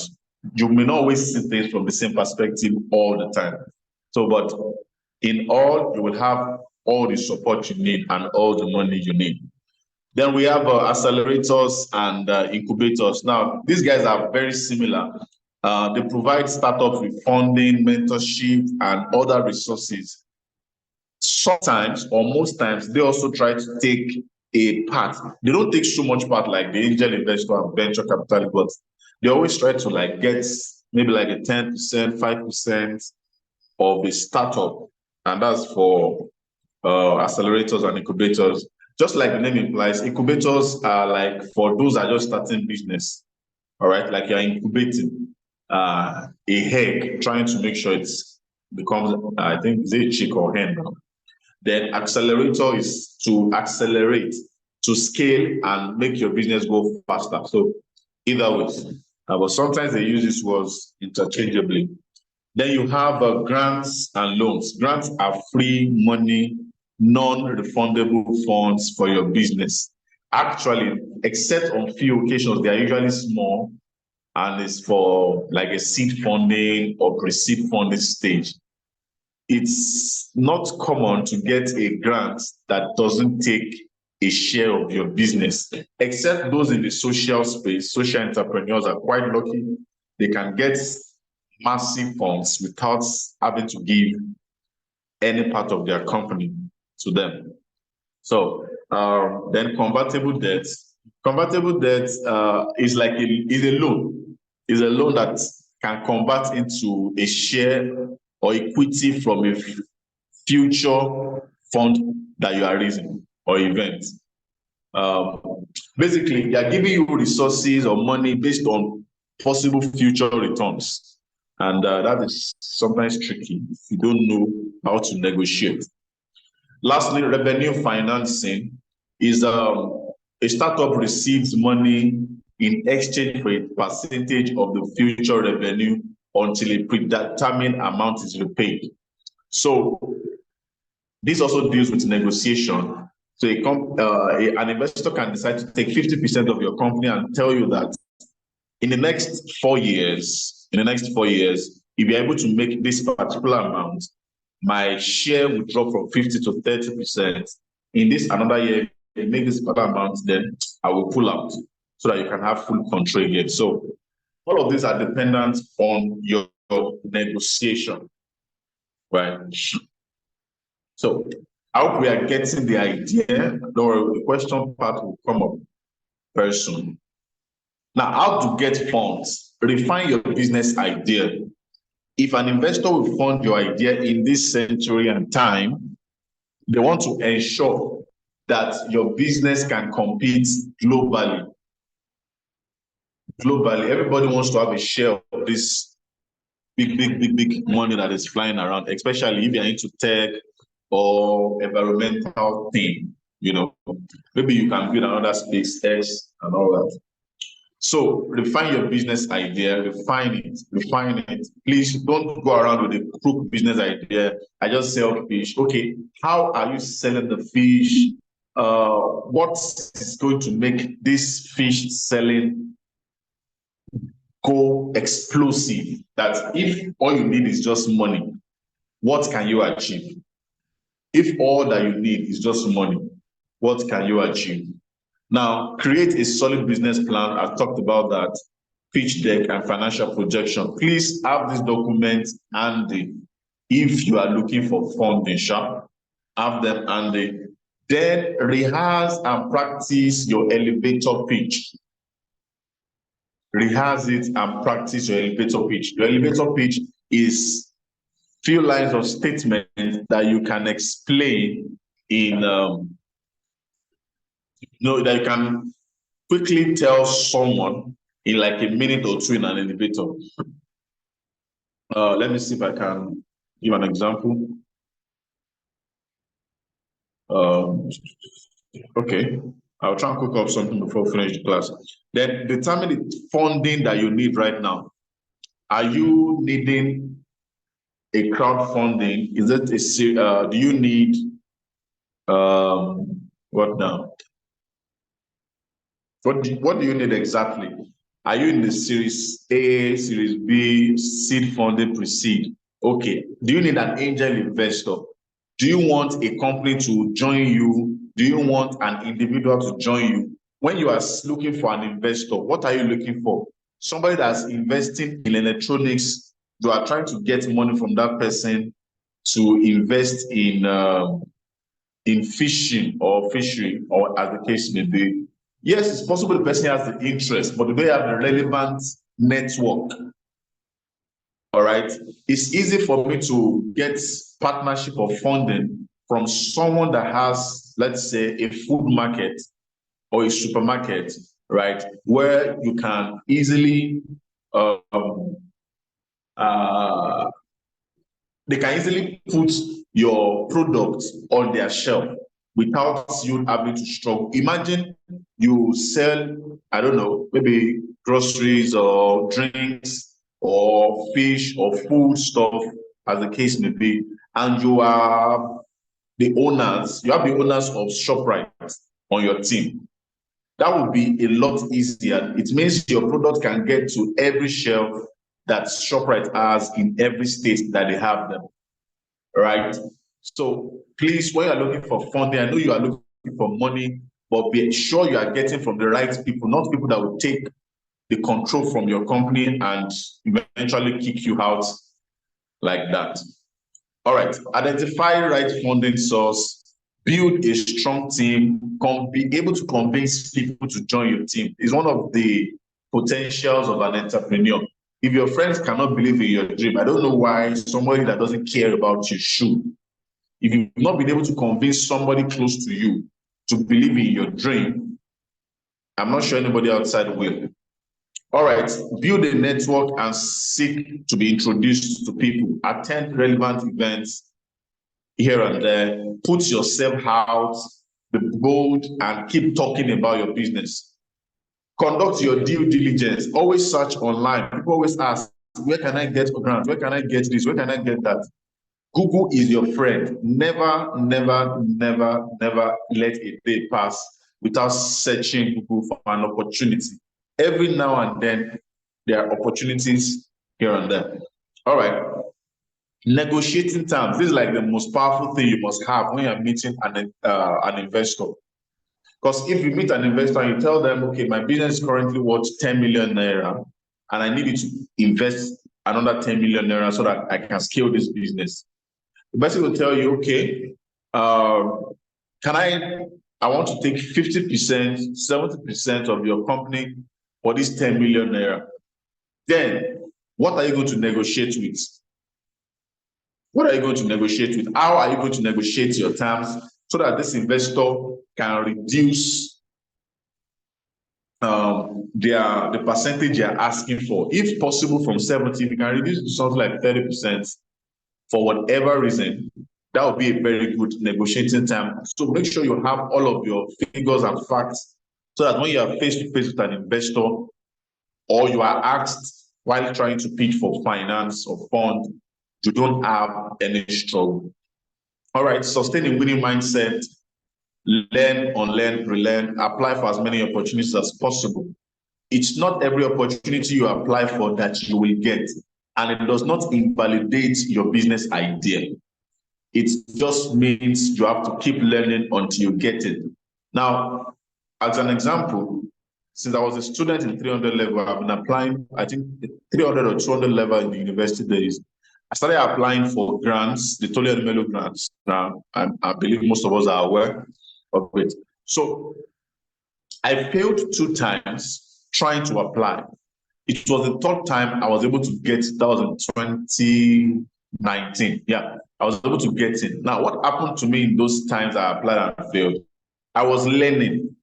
you may not always see things from the same perspective all the time. So, but in all, you will have all the support you need and all the money you need. Then we have accelerators and incubators. Now, these guys are very similar. They provide startups with funding, mentorship, and other resources. Sometimes, or most times, they also try to take a part. They don't take so much part like the angel investor and venture capital, but they always try to like get maybe like a 10%, 5% of the startup. And that's for accelerators and incubators. Just like the name implies, incubators are like for those that are just starting business. All right, like you're incubating a egg, trying to make sure it becomes, I think, is it a chick or hen now? Then accelerator is to accelerate, to scale and make your business go faster. So either way, but sometimes they use this words interchangeably. Then you have grants and loans. Grants are free money, non-refundable funds for your business. Actually, except on few occasions, they are usually small and it's for like a seed funding or pre-seed funding stage. It's not common to get a grant that doesn't take a share of your business, except those in the social space. Social entrepreneurs are quite lucky. They can get massive funds without having to give any part of their company to them. So then convertible debt. Convertible debt is like is a loan. Is a loan that can convert into a share or equity from a future fund that you are raising or event. Basically, they are giving you resources or money based on possible future returns. And that is sometimes tricky if you don't know how to negotiate. Lastly, revenue financing is a startup receives money in exchange for a percentage of the future revenue until a predetermined amount is repaid. So this also deals with negotiation. So an investor can decide to take 50% of your company and tell you that in the next 4 years, if you're able to make this particular amount, my share will drop from 50 to 30%. In this another year, if you make this particular amount, then I will pull out so that you can have full control again. So all of these are dependent on your negotiation, right? So I hope we are getting the idea. Don't worry, the question part will come up very soon. Now, how to get funds? Refine your business idea. If an investor will fund your idea in this century and time, they want to ensure that your business can compete globally. Globally, everybody wants to have a share of this big money that is flying around, especially if you're into tech or environmental thing, you know. Maybe you can build another SpaceX and all that. So refine your business idea, refine it. Please don't go around with a crook business idea. I just sell fish. Okay, how are you selling the fish? What is going to make this fish selling go explosive? That if all you need is just money, what can you achieve? If all that you need is just money, what can you achieve? Now, create a solid business plan. I've talked about that, pitch deck and financial projection. Please have this document handy. If you are looking for funding, have them handy. Then rehearse and practice your elevator pitch. Rehearse it and practice your elevator pitch. Your elevator pitch is few lines of statement that you can explain in that you can quickly tell someone in like a minute or two in an elevator. Let me see if I can give an example. Okay, I'll try and cook up something before we finish the class. Then determine the funding that you need right now. Are you needing a crowdfunding? Is it a do you need what now? What do you need exactly? Are you in the Series A, Series B, seed funding, pre-seed? Okay. Do you need an angel investor? Do you want a company to join you? Do you want an individual to join you? When you are looking for an investor, what are you looking for? Somebody that's investing in electronics. You are trying to get money from that person to invest in fishing or fishery, or as the case may be. Yes, it's possible the person has the interest, but do they have the relevant network? All right. It's easy for me to get partnership or funding from someone that has, let's say, a food market or a supermarket, right, where you can easily they can easily put your product on their shelf without you having to struggle. Imagine you sell, I don't know, maybe groceries or drinks or fish or food stuff, as the case may be, and you have the owners of ShopRite on your team. That would be a lot easier. It means your product can get to every shelf that ShopRite has in every state that they have them, right? So please, when you're looking for funding, I know you are looking for money, but be sure you are getting from the right people, not people that will take the control from your company and eventually kick you out like that. All right, identify right funding source, build a strong team, be able to convince people to join your team is one of the potentials of an entrepreneur. If your friends cannot believe in your dream, I don't know why somebody that doesn't care about you should. If you've not been able to convince somebody close to you to believe in your dream, I'm not sure anybody outside will. All right, build a network and seek to be introduced to people. Attend relevant events here and there. Put yourself out, be bold, and keep talking about your business. Conduct your due diligence. Always search online. People always ask, where can I get a grant? Where can I get this? Where can I get that? Google is your friend. Never, never, never, never let a day pass without searching Google for an opportunity. Every now and then, there are opportunities here and there. All right. Negotiating terms. This is like the most powerful thing you must have when you're meeting an investor. Because if you meet an investor and you tell them, okay, my business is currently worth 10 million naira, and I need you to invest another 10 million naira so that I can scale this business. The person will tell you, okay, I want to take 50%, 70% of your company for this 10 million naira. Then, what are you going to negotiate with? What are you going to negotiate with? How are you going to negotiate your terms so that this investor can reduce the percentage you're asking for? If possible, from 70, if you can reduce it to something like 30% for whatever reason, that would be a very good negotiating time. So make sure you have all of your figures and facts so that when you are face to face with an investor or you are asked while trying to pitch for finance or fund, you don't have any struggle. All right, sustain a winning mindset, learn, unlearn, relearn, apply for as many opportunities as possible. It's not every opportunity you apply for that you will get, and it does not invalidate your business idea. It just means you have to keep learning until you get it. Now, as an example, since I was a student in 300 level, I've been applying, I think 300 or 200 level in the university days. I started applying for grants, the Tolio Melo grants. Now, I believe most of us are aware of it. So I failed 2 times trying to apply. It was the 3rd time I was able to get, that was in 2019. Yeah, I was able to get in. Now, what happened to me in those times I applied and failed? I was learning.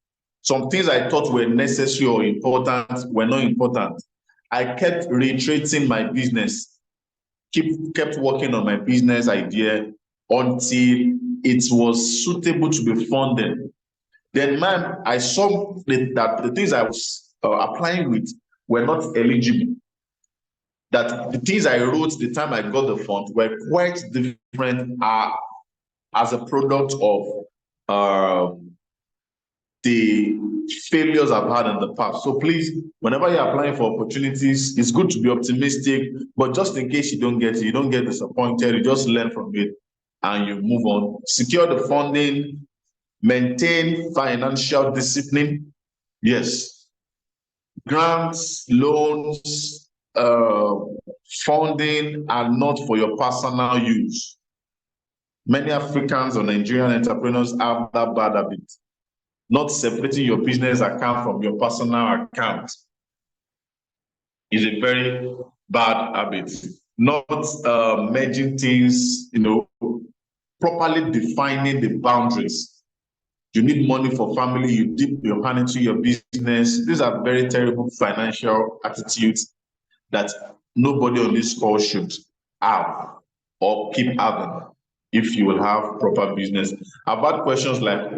Some things I thought were necessary or important were not important. I kept reiterating my business, kept working on my business idea until it was suitable to be funded. Then, man, I saw that the things I was applying with were not eligible. That the things I wrote the time I got the fund were quite different as a product of the failures I've had in the past. So please, whenever you're applying for opportunities, it's good to be optimistic, but just in case you don't get it, you don't get disappointed, you just learn from it and you move on. Secure the funding, maintain financial discipline. Yes. Grants, loans, funding are not for your personal use. Many Africans or Nigerian entrepreneurs have that bad habit, not separating your business account from your personal account. Is a very bad habit. Not merging things, properly defining the boundaries. You need money for family, you dip your hand into your business. These are very terrible financial attitudes that nobody on this call should have or keep having if you will have proper business. I've had questions like,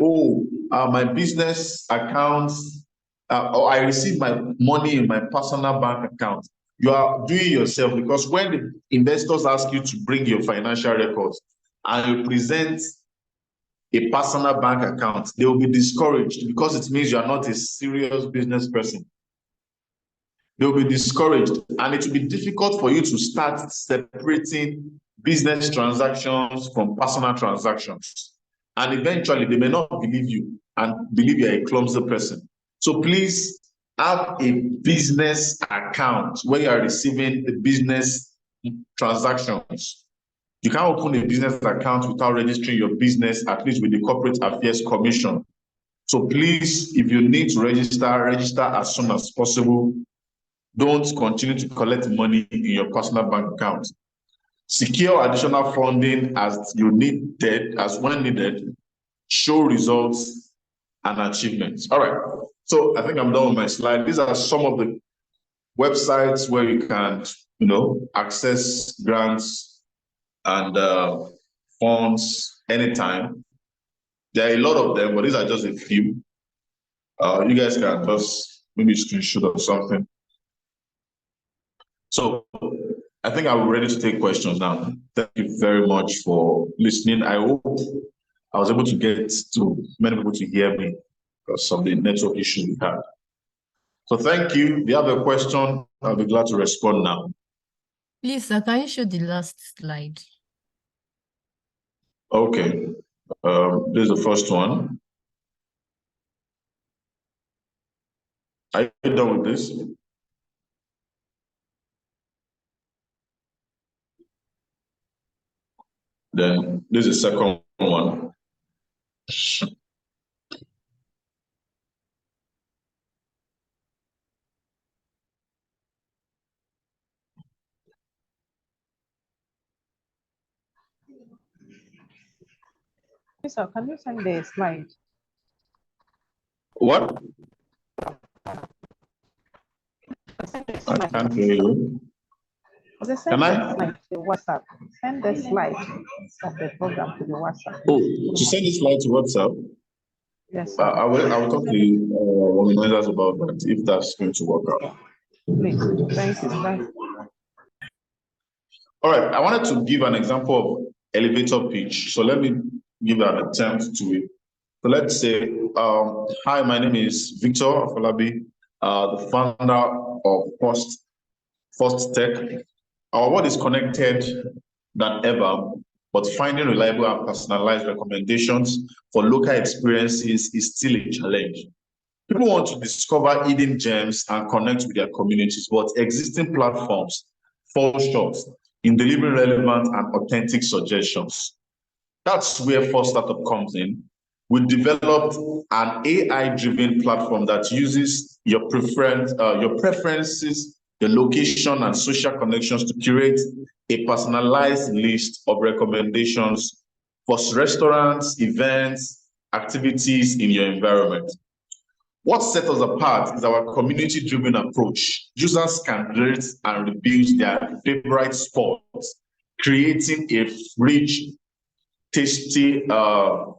my business accounts, or I receive my money in my personal bank account. You are doing it yourself, because when the investors ask you to bring your financial records and you present a personal bank account, they will be discouraged because it means you are not a serious business person. They will be discouraged, and it will be difficult for you to start separating business transactions from personal transactions. And eventually, they may not believe you and believe you're a clumsy person. So please have a business account where you are receiving the business transactions. You can't open a business account without registering your business, at least with the Corporate Affairs Commission. So please, if you need to register as soon as possible. Don't continue to collect money in your personal bank account. Secure additional funding as you need, as when needed. Show results and achievements. All right. So I think I'm done with my slide. These are some of the websites where you can, access grants and funds anytime. There are a lot of them, but these are just a few. You guys can just maybe screenshot or something. So I think I'm ready to take questions now. Thank you very much for listening. I hope I was able to get to many people to hear me because of the network issue we had. So thank you. If you have a question, I'll be glad to respond now. Please, sir, can you show the last slide? Okay. This is the first one. Are you done with this? Then this is the second one. Yes, sir, can you send the slide? What? I can't hear you. Send the slide to WhatsApp. Send the slide of the program to the WhatsApp. Oh, to send this slide to WhatsApp? Yes, sir. I will talk to the organizers about that if that's going to work out. Please, thank you. Thank you. All right, I wanted to give an example of elevator pitch. So let me give an attempt to it. So let's say, hi, my name is Victor Afolabi, the founder of First Tech. Our world is connected than ever, but finding reliable and personalized recommendations for local experiences is still a challenge. People want to discover hidden gems and connect with their communities, but existing platforms fall short in delivering relevant and authentic suggestions. That's where First Startup comes in. We developed an AI-driven platform that uses your preferences, your location, and social connections to curate a personalized list of recommendations for restaurants, events, activities in your environment. What sets us apart is our community-driven approach. Users can rate and review their favorite spots, creating a rich, tasty of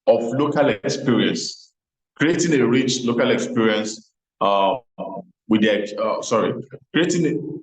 local experience, creating a rich local experience creating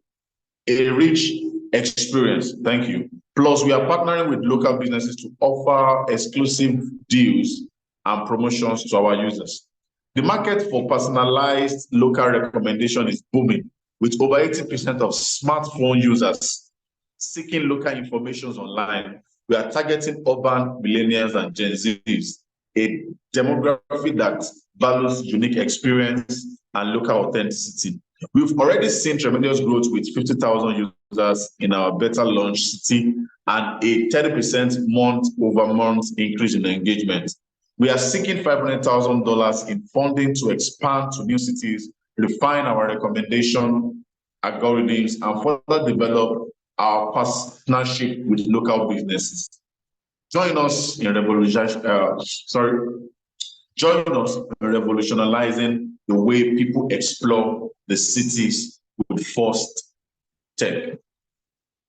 a rich experience. Thank you. Plus, we are partnering with local businesses to offer exclusive deals and promotions to our users. The market for personalized local recommendation is booming, with over 80% of smartphone users seeking local information online. We are targeting urban millennials and Gen Zs, a demographic that values unique experience and local authenticity. We've already seen tremendous growth with 50,000 users in our beta launch city and a 30% month-over-month increase in engagement. We are seeking $500,000 in funding to expand to new cities, refine our recommendation algorithms, and further develop our partnership with local businesses. Join us in revolutionizing the way people explore the cities with First Tech.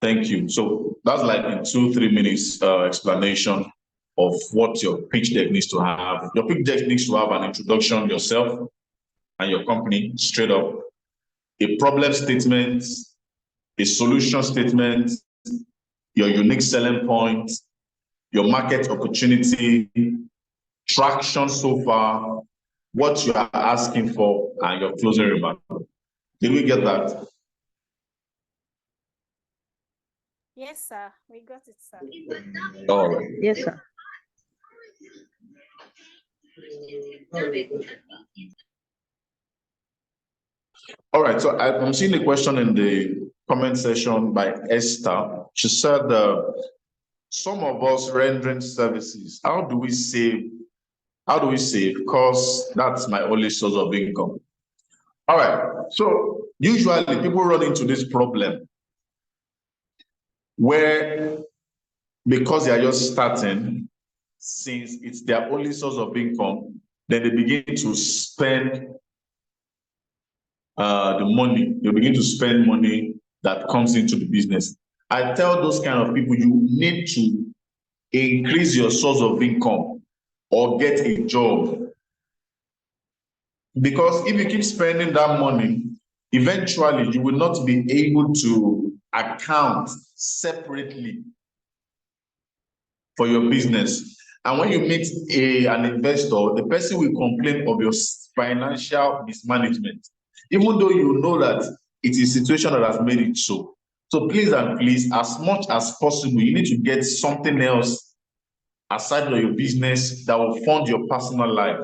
Thank you. So that's like in 2-3 minutes explanation of what your pitch deck needs to have. Your pitch deck needs to have an introduction, yourself and your company, straight up, a problem statement, a solution statement, your unique selling point, your market opportunity, traction so far, what you are asking for, and your closing remark. Did we get that? Yes, sir. We got it, sir. All right. Yes, sir. All right, so I'm seeing a question in the comment section by Esther. She said, some of us rendering services, how do we save? Because that's my only source of income. All right, so usually people run into this problem where, because they are just starting, since it's their only source of income, then they begin to spend the money. They begin to spend money that comes into the business. I tell those kind of people, you need to increase your source of income or get a job. Because if you keep spending that money, eventually you will not be able to account separately for your business. And when you meet an investor, the person will complain of your financial mismanagement, even though you know that it is a situation that has made it so. So please and please, as much as possible, you need to get something else aside of your business that will fund your personal life.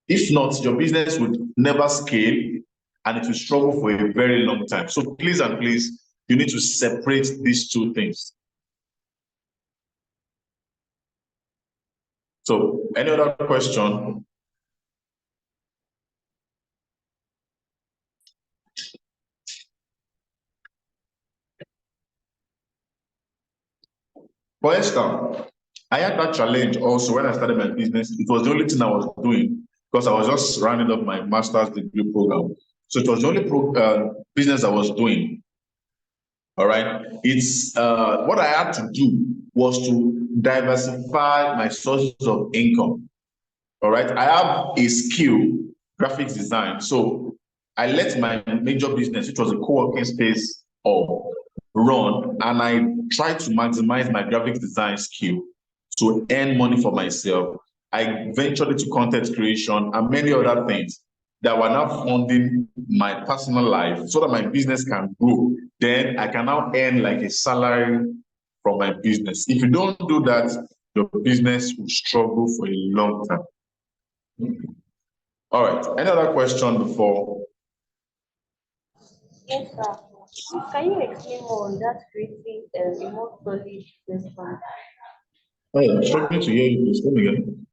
If not, your business would never scale and it will struggle for a very long time. So please and please, you need to separate these two things. So any other question? For instance, I had that challenge also when I started my business. It was the only thing I was doing because I was just rounding up my master's degree program. So it was the only business I was doing. All right. It's what I had to do was to diversify my sources of income. All right. I have a skill, graphics design. So I let my major business, which was a co-working space, run, and I tried to maximize my graphics design skill to earn money for myself. I ventured into content creation and many other things that were now funding my personal life so that my business can grow. Then I can now earn like a salary from my business. If you don't do that, your business will struggle for a long time. All right. Any other question before? Yes, sir. Can you explain more on that creating a more solid business plan? Hey, I'm struggling to hear you. Please come again.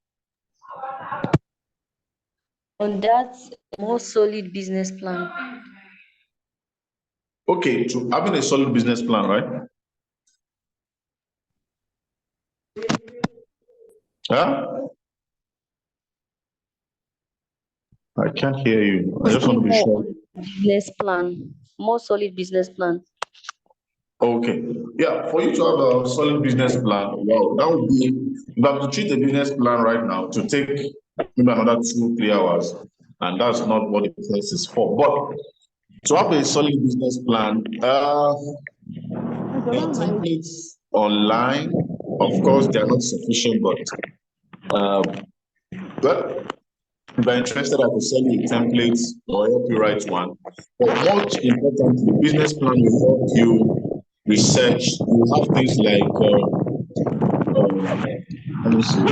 On that more solid business plan. Okay, to having a solid business plan, right? Huh? I can't hear you. I just want to be sure. Business plan, more solid business plan. Okay. Yeah, for you to have a solid business plan, well, that would be, you have to treat a business plan right now to take maybe another 2-3 hours. And that's not what the test is for. But to have a solid business plan, there are templates online. Of course, they are not sufficient, but well, if you're interested, I could send you templates or help you write one. But most importantly, business plan will help you research. You have things like, let me see.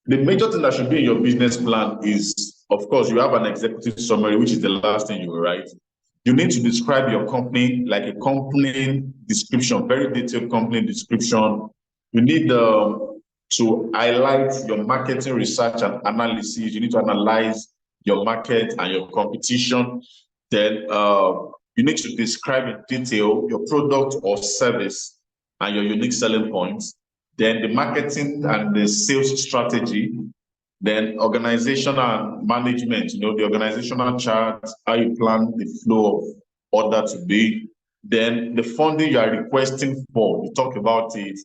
The major thing that should be in your business plan is, of course, you have an executive summary, which is the last thing you will write. You need to describe your company, like a company description, very detailed company description. You need to highlight your marketing research and analysis. You need to analyze your market and your competition. Then you need to describe in detail your product or service and your unique selling points. Then the marketing and the sales strategy. Then organization and management, the organizational chart, how you plan the flow of order to be. Then the funding you are requesting for, you talk about it.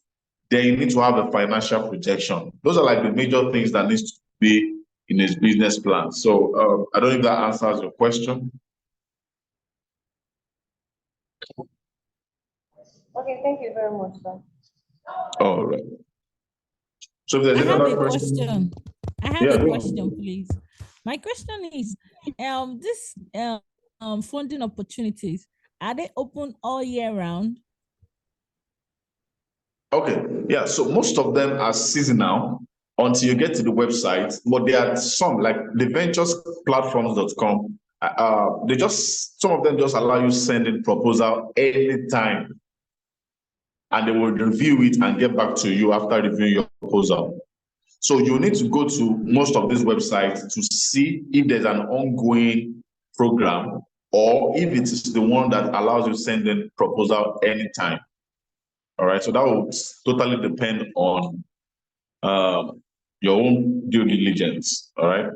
Then you need to have a financial projection. Those are like the major things that needs to be in his business plan. So I don't know if that answers your question. Okay, thank you very much, sir. All right. So if there's another question. I have a question, please. My question is, this funding opportunities, are they open all year round? Okay, yeah, so most of them are seasonal until you get to the website, but there are some like the venturesplatforms.com. Some of them just allow you send in proposal anytime, and they will review it and get back to you after reviewing your proposal. So you need to go to most of these websites to see if there's an ongoing program or if it is the one that allows you to send in proposal anytime. All right, so that will totally depend on your own due diligence. All right.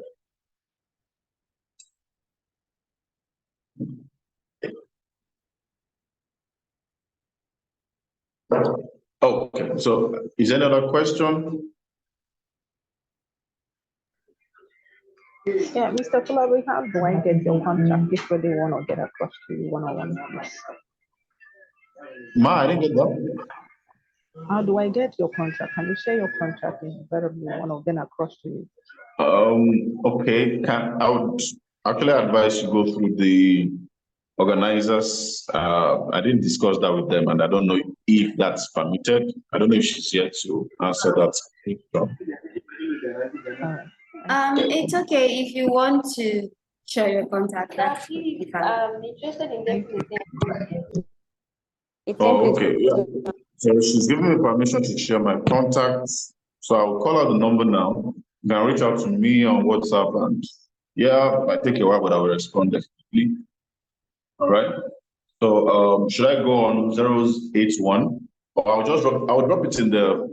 Okay, so is there another question? Yeah, Mr. Kulabi, how do I get your contact if they want to get across to you one-on-one, please? I didn't get that. How do I get your contact? Can you share your contact and invariably one of them across to you? Okay, I would actually advise you go through the organizers. I didn't discuss that with them, and I don't know if that's permitted. I don't know if she's here to answer that. It's okay if you want to share your contact. That's Actually, fine. I'm interested in getting a Okay, yeah. So she's given me permission to share my contacts. So I'll call out the number now. You can reach out to me on WhatsApp, and yeah, it might take a while, but I will respond definitely. All right. So should I go on 081? Or I'll drop it in the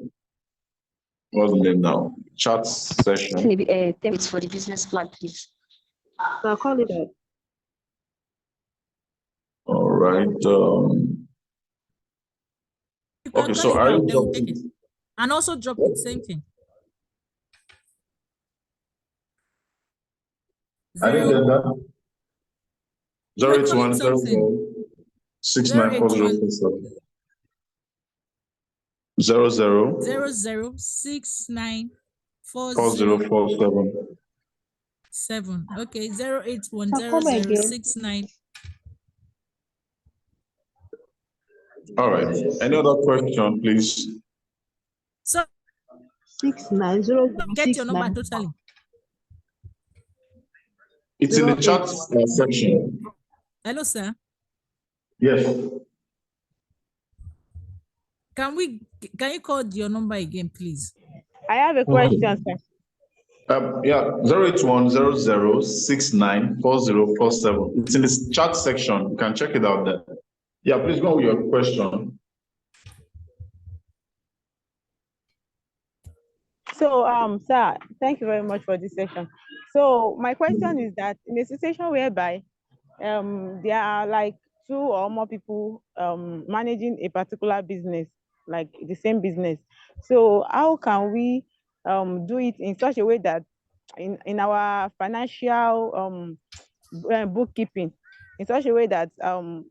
what's the name now? Chat session. It's for the business plan, please. So I'll call it out. All right. Okay, so are you dropping? And also drop it, same thing. I didn't get that. 081 694047. 0069 4047. 7. Okay, 081 Come again. 0069. All right. Any other question, please? So 690. get your number totally. It's in the chat section. Hello, sir. Yes. Can you call your number again, please? I have a question, sir. Yeah, 081 00694047. It's in the chat section. You can check it out there. Yeah, please go with your question. So, sir, thank you very much for this session. So, my question is that in a situation whereby there are like 2 or more people managing a particular business, like the same business. So, how can we do it in such a way that in our financial bookkeeping, in such a way that a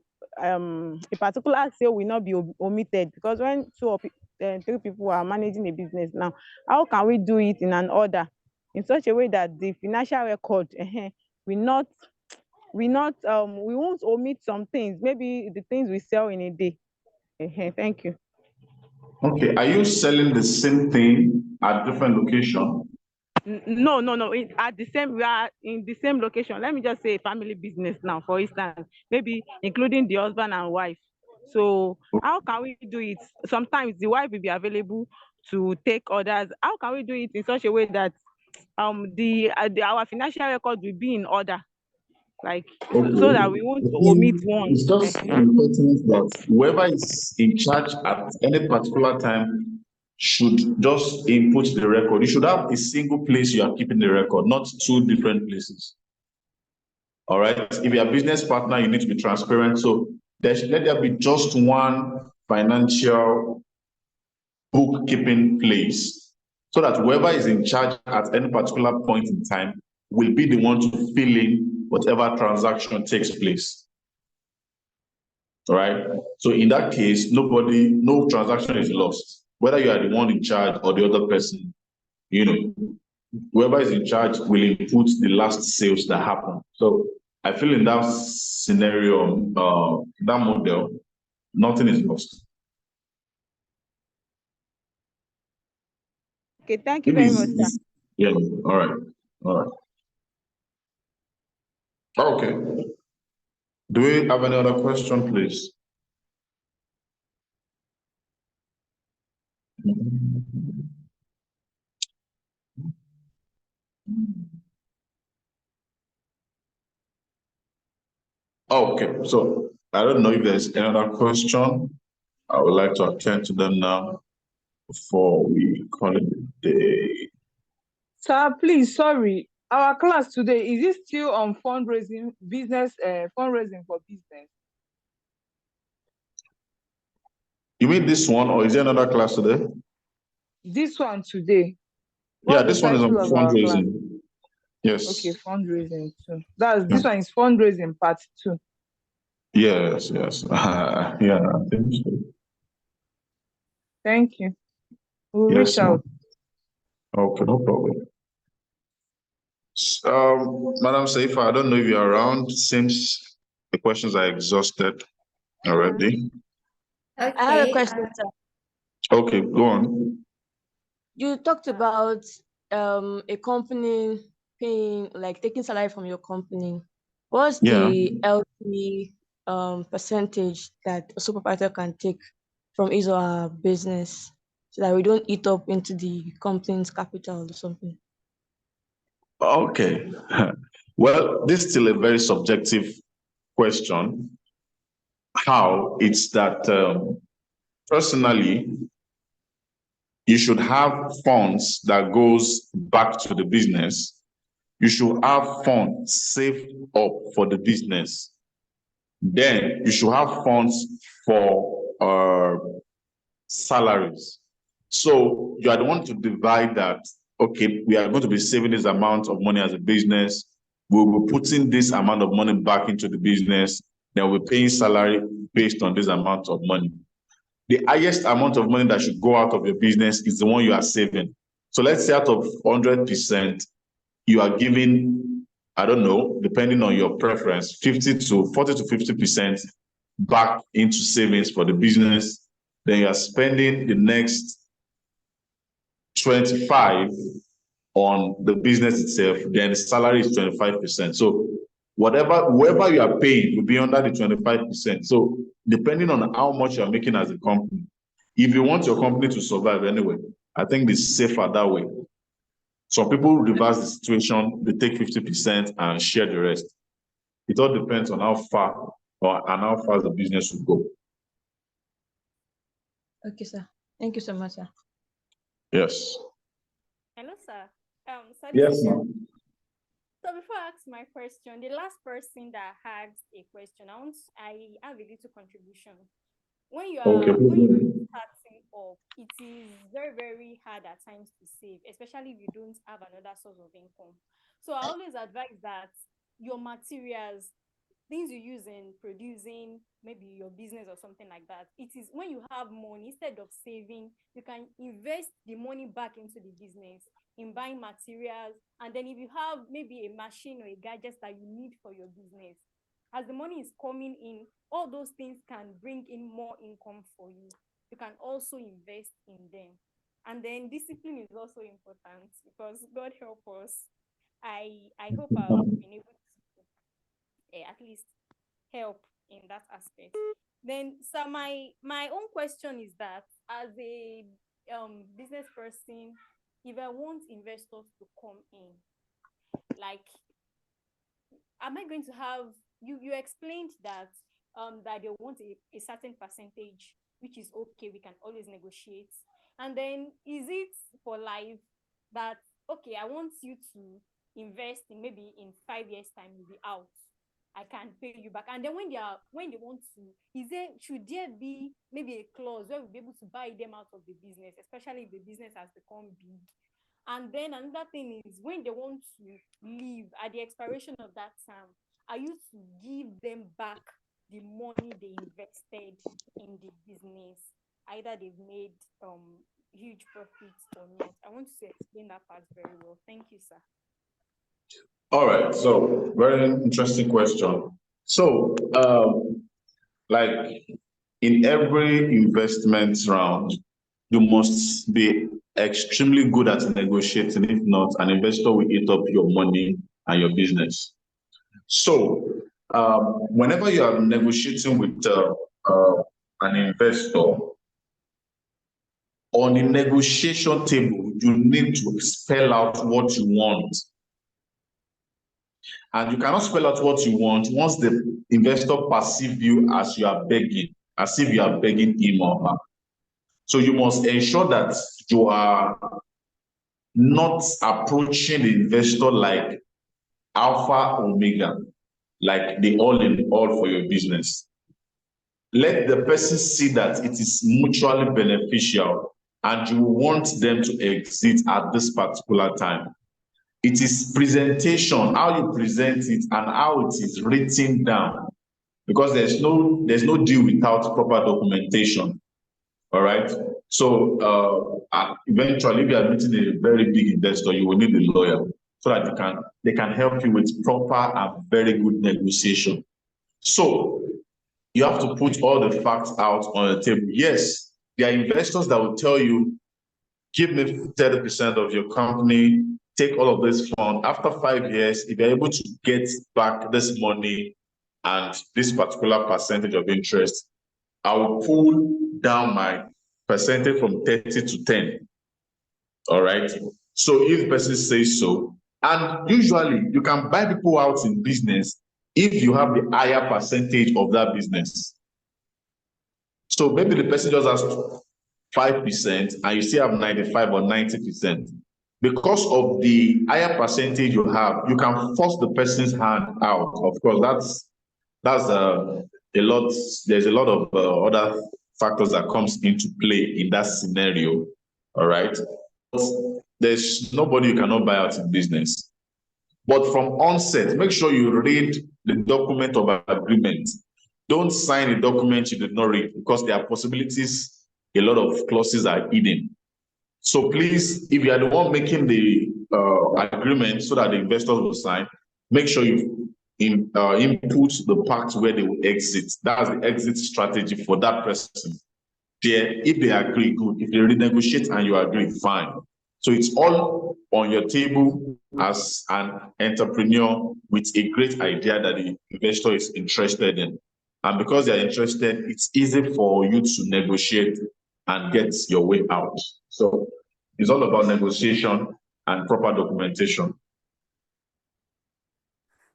particular sale will not be omitted? Because when 2 or 3 people are managing a business now, how can we do it in an order in such a way that the financial record we won't omit some things, maybe the things we sell in a day. Thank you. Okay, are you selling the same thing at different location? No. At the same, we are in the same location. Let me just say a family business now, for instance, maybe including the husband and wife. So how can we do it? Sometimes the wife will be available to take orders. How can we do it in such a way that our financial record will be in order, like so that we won't omit one? It's just important that whoever is in charge at any particular time should just input the record. You should have a single place you are keeping the record, not 2 different places. All right. If you're a business partner, you need to be transparent. So let there be just one financial bookkeeping place, so that whoever is in charge at any particular point in time will be the one to fill in whatever transaction takes place. All right. So in that case, no transaction is lost, whether you are the one in charge or the other person. Whoever is in charge will input the last sales that happen. So I feel in that scenario, that model, nothing is lost. Okay, thank you very much, sir. Yeah, all right. Okay. Do we have any other question, please? Okay, so I don't know if there's another question. I would like to attend to them now before we call it a day. Sir, please, sorry. Our class today, is it still on fundraising, fundraising for business? You mean this one, or is there another class today? This one today. Yeah, What's this the one is on title of our class? fundraising. Yes. Okay, fundraising too. This one is fundraising part 2. Yes, yes. Yeah, I think so. Thank you. We'll Yes, reach out. okay, no problem. Madam Saifa, I don't know if you're around. Seems the questions are exhausted already. I have a Okay. question, sir. Okay, go on. You talked about a company paying, like taking salary from your company. What's Yeah. the LP percentage that a supervisor can take from his or her business so that we don't eat up into the company's capital or something? Okay. Well, this is still a very subjective question. How? It's that personally, you should have funds that goes back to the business. You should have funds saved up for the business. Then you should have funds for salaries. So you are the one to divide that. Okay, we are going to be saving this amount of money as a business. We'll be putting this amount of money back into the business. Then we're paying salary based on this amount of money. The highest amount of money that should go out of your business is the one you are saving. So let's say out of 100%, you are giving, I don't know, depending on your preference, 40 to 50% back into savings for the business. Then you are spending the next 25 on the business itself. Then the salary is 25%. So whoever you are paying will be under the 25%. So depending on how much you're making as a company, if you want your company to survive anyway, I think it's safer that way. Some people reverse the situation, they take 50% and share the rest. It all depends on how far and how fast the business will go. Okay, sir. Thank you so much, sir. Yes. Hello, sir. So Yes, ma'am. So before I ask my question, the last person that had a question, I have a little contribution. When you are starting up, it is very, very hard at times to save, especially if you don't have another source of income. So I always advise that your materials, things you use in producing maybe your business or something like that, it is when you have money, instead of saving, you can invest the money back into the business in buying materials. And then if you have maybe a machine or a gadget that you need for your business, as the money is coming in, all those things can bring in more income for you. You can also invest in them. And then discipline is also important, because God help us. I hope I've been able to at least help in that aspect. Then, so my own question is that, as a business person, if I want investors to come in, like, am I going to have, you explained that that they want a certain percentage, which is okay, we can always negotiate. And then, is it for life that, okay, I want you to invest in maybe in 5 years time, you'll be out, I can pay you back? And then when they want to, should there be maybe a clause where we'll be able to buy them out of the business, especially if the business has become big? And then another thing is, when they want to leave at the expiration of that term, are you to give them back the money they invested in the business, either they've made huge profits or not? I want you to explain that part very well. Thank you, sir. All right, so very interesting question. So, like in every investment round, you must be extremely good at negotiating. If not, an investor will eat up your money and your business. So, whenever you are negotiating with an investor, on the negotiation table, you need to spell out what you want. And you cannot spell out what you want once the investor perceives you as you are begging, as if you are begging him or her. So you must ensure that you are not approaching the investor like alpha omega, like the all in all for your business. let the person see that it is mutually beneficial and you want them to exit at this particular time. It is presentation, how you present it and how it is written down, because there's no deal without proper documentation. All right. So eventually, if you are meeting a very big investor, you will need a lawyer so that they can help you with proper and very good negotiation. So you have to put all the facts out on the table. Yes, there are investors that will tell you, give me 30% of your company, take all of this fund. After 5 years, if you're able to get back this money and this particular percentage of interest, I will pull down my percentage from 30 to 10. All right. So if the person says so, and usually you can buy people out in business if you have the higher percentage of that business. So maybe the person just has 5% and you still have 95 or 90%. Because of the higher percentage you have, you can force the person's hand out. Of course, that's a lot. There's a lot of other factors that comes into play in that scenario. All right. There's nobody you cannot buy out in business. But from onset, make sure you read the document of agreement. Don't sign a document you did not read, because there are possibilities a lot of clauses are hidden. So please, if you are the one making the agreement so that the investors will sign, make sure you input the part where they will exit. That's the exit strategy for that person. If they agree, good. If they renegotiate and you agree, fine. So it's all on your table as an entrepreneur with a great idea that the investor is interested in. And because they're interested, it's easy for you to negotiate and get your way out. So it's all about negotiation and proper documentation.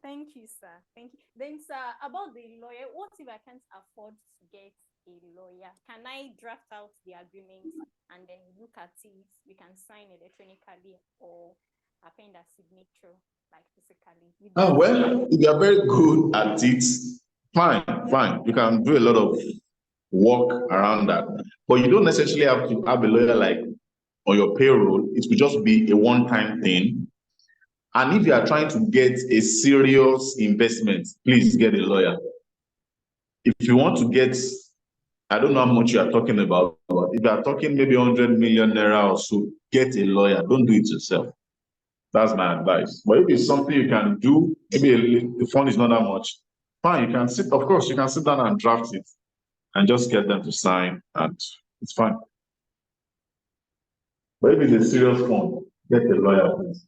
Thank you, sir. Thank you. Then, sir, about the lawyer, what if I can't afford to get a lawyer? Can I draft out the agreement and then look at it? We can sign electronically or append a signature, like physically. Oh, well, if you are very good at it, fine. You can do a lot of work around that. But you don't necessarily have to have a lawyer like on your payroll. It could just be a one-time thing. And if you are trying to get a serious investment, please get a lawyer. If you want to get, I don't know how much you are talking about, but if you are talking maybe 100 million naira or so, get a lawyer. Don't do it yourself. That's my advice. But if it's something you can do, maybe the fund is not that much, fine. You can sit down and draft it and just get them to sign, and it's fine. But if it's a serious fund, get a lawyer, please.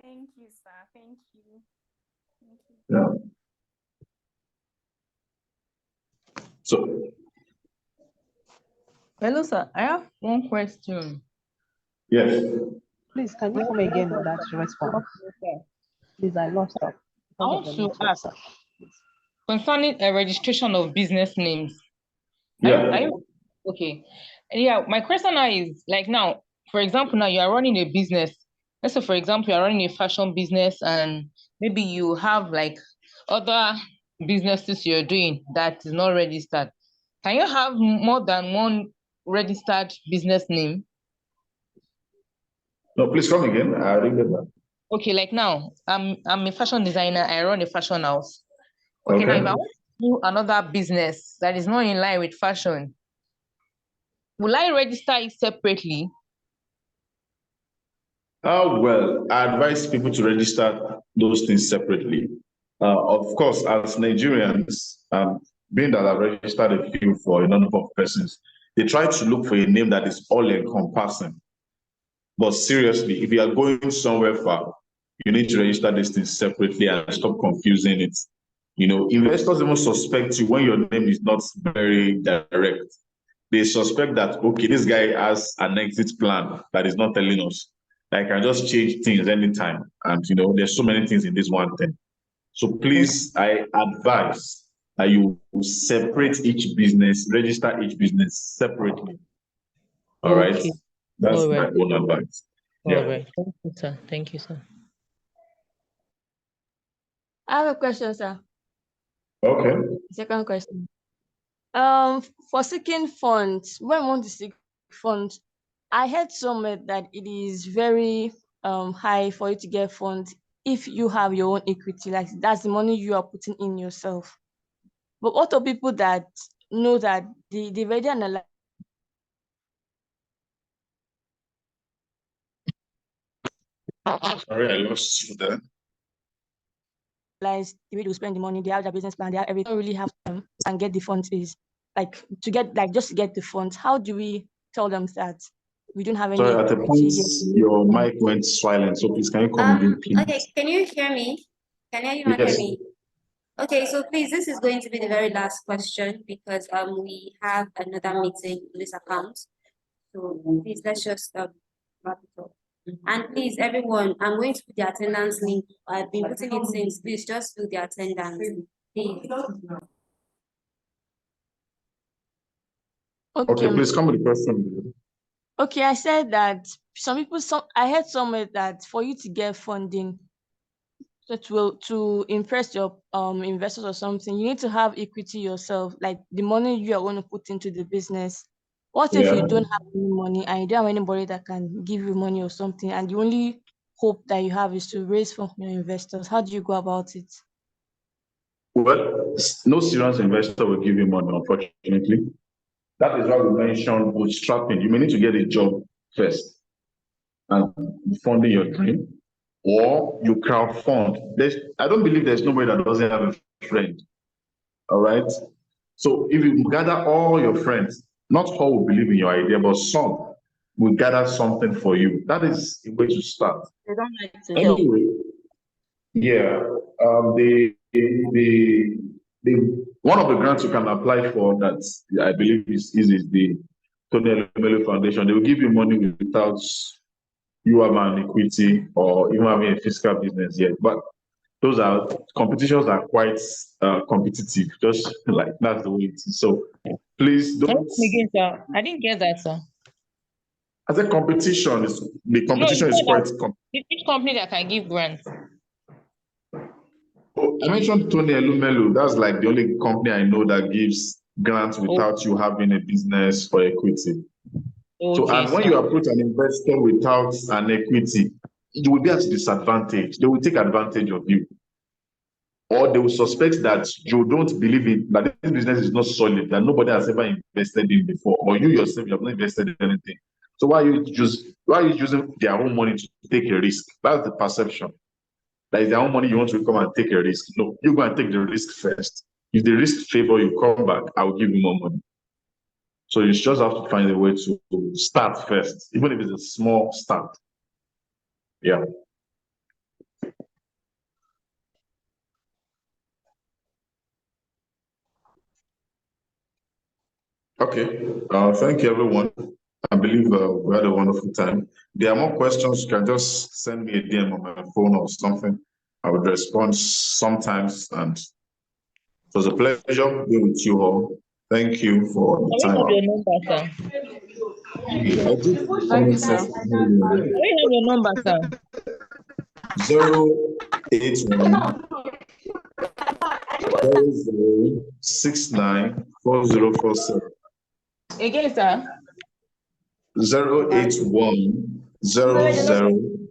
Thank you, sir. Thank you. Yeah. So, Hello, sir. I have one question. yes. Please, can you come again with that response? Please, I lost up. I want to ask concerning a registration of business names. Yeah. Okay. Yeah, my question now is, like, now, for example, now you are running a business. Let's say, for example, you are running a fashion business and maybe you have like other businesses you're doing that is not registered. Can you have more than one registered business name? No, please come again. I didn't get that. Okay, like now, I'm a fashion designer. I run a fashion house. Okay, now if I want to do another business that is not in line with fashion, will I register it separately? Well, I advise people to register those things separately. Of course, as Nigerians, being that I've registered a few for a number of persons, they try to look for a name that is all-encompassing. But seriously, if you are going somewhere far, you need to register these things separately and stop confusing it. You know, investors even suspect you when your name is not very direct. They suspect that, okay, this guy has an exit plan that is not telling us. I can just change things anytime. And, you know, there's so many things in this one thing. So please, I advise that you separate each business, register each business separately. All right? Okay. That's All my right. own advice. Yeah. All right. Thank you, sir. Thank you, sir. I have a question, sir. Okay. Second question. For seeking funds, when we want to seek funds, I heard somewhere that it is very high for you to get funds if you have your own equity, like that's the money you are putting in yourself. But what are people that know that they've already analyzed Sorry, I lost you there. the way to spend the money, they have their business plan, they have everything, don't really have time and get the funds is like to get like just to get the funds. How do we tell them that we don't have any Sorry, at a point equity yet? your mic went silent, so please can you come again, please? Okay, can you hear me? Can anyone hear Yes. me? Okay, so please, this is going to be the very last question because we have another meeting on this account. So please let's just wrap it up. And please, everyone, I'm going to put the attendance link. I've been putting it since. Please just fill the attendance. Please. Okay, please come with the question. Okay, I said that I heard somewhere that for you to get funding to impress your investors or something, you need to have equity yourself, like the money you are going to put into the business. What if you Yeah. don't have any money and you don't have anybody that can give you money or something, and the only hope that you have is to raise funds from your investors? How do you go about it? Well, no serious investor will give you money, unfortunately. That is why we mentioned bootstrapping. You may need to get a job first and funding your dream, or you crowdfund. I don't believe there's nobody that doesn't have a friend. All right. So if you gather all your friends, not all will believe in your idea, but some will gather something for you. That is a way to start. They don't like to help. Anyway, yeah, one of the grants you can apply for that I believe is the Tony Elumelu Foundation. They will give you money without you having an equity or even having a fiscal business yet. But those are competitions are quite competitive, just like that's the way it is. So please don't. Again, sir. I didn't get that, sir. As a competition, the competition is quite competitive. Which company that can give grants? Oh, I mentioned Tony Elumelu. That's like the only company I know that gives grants without you having a business or equity. So, and when you approach an investor without an equity, you will be at a disadvantage. They will take advantage of you. Or they will suspect that you don't believe in that this business is not solid, that nobody has ever invested in before, or you yourself, you have not invested in anything. So why are you using their own money to take a risk? That's the perception. That is their own money, you want to come and take a risk. No, you go and take the risk first. If the risk favor you, come back, I will give you more money. So you just have to find a way to start first, even if it's a small start. Yeah. Okay. Thank you, everyone. I believe we had a wonderful time. There are more questions. You can just send me a DM on my phone or something. I would respond sometimes. And it was a pleasure being with you all. Thank you for the time. Your number, sir. I did. Thank you, sir. We have your number, sir. 081 0069 4047. Again, sir. 081 0069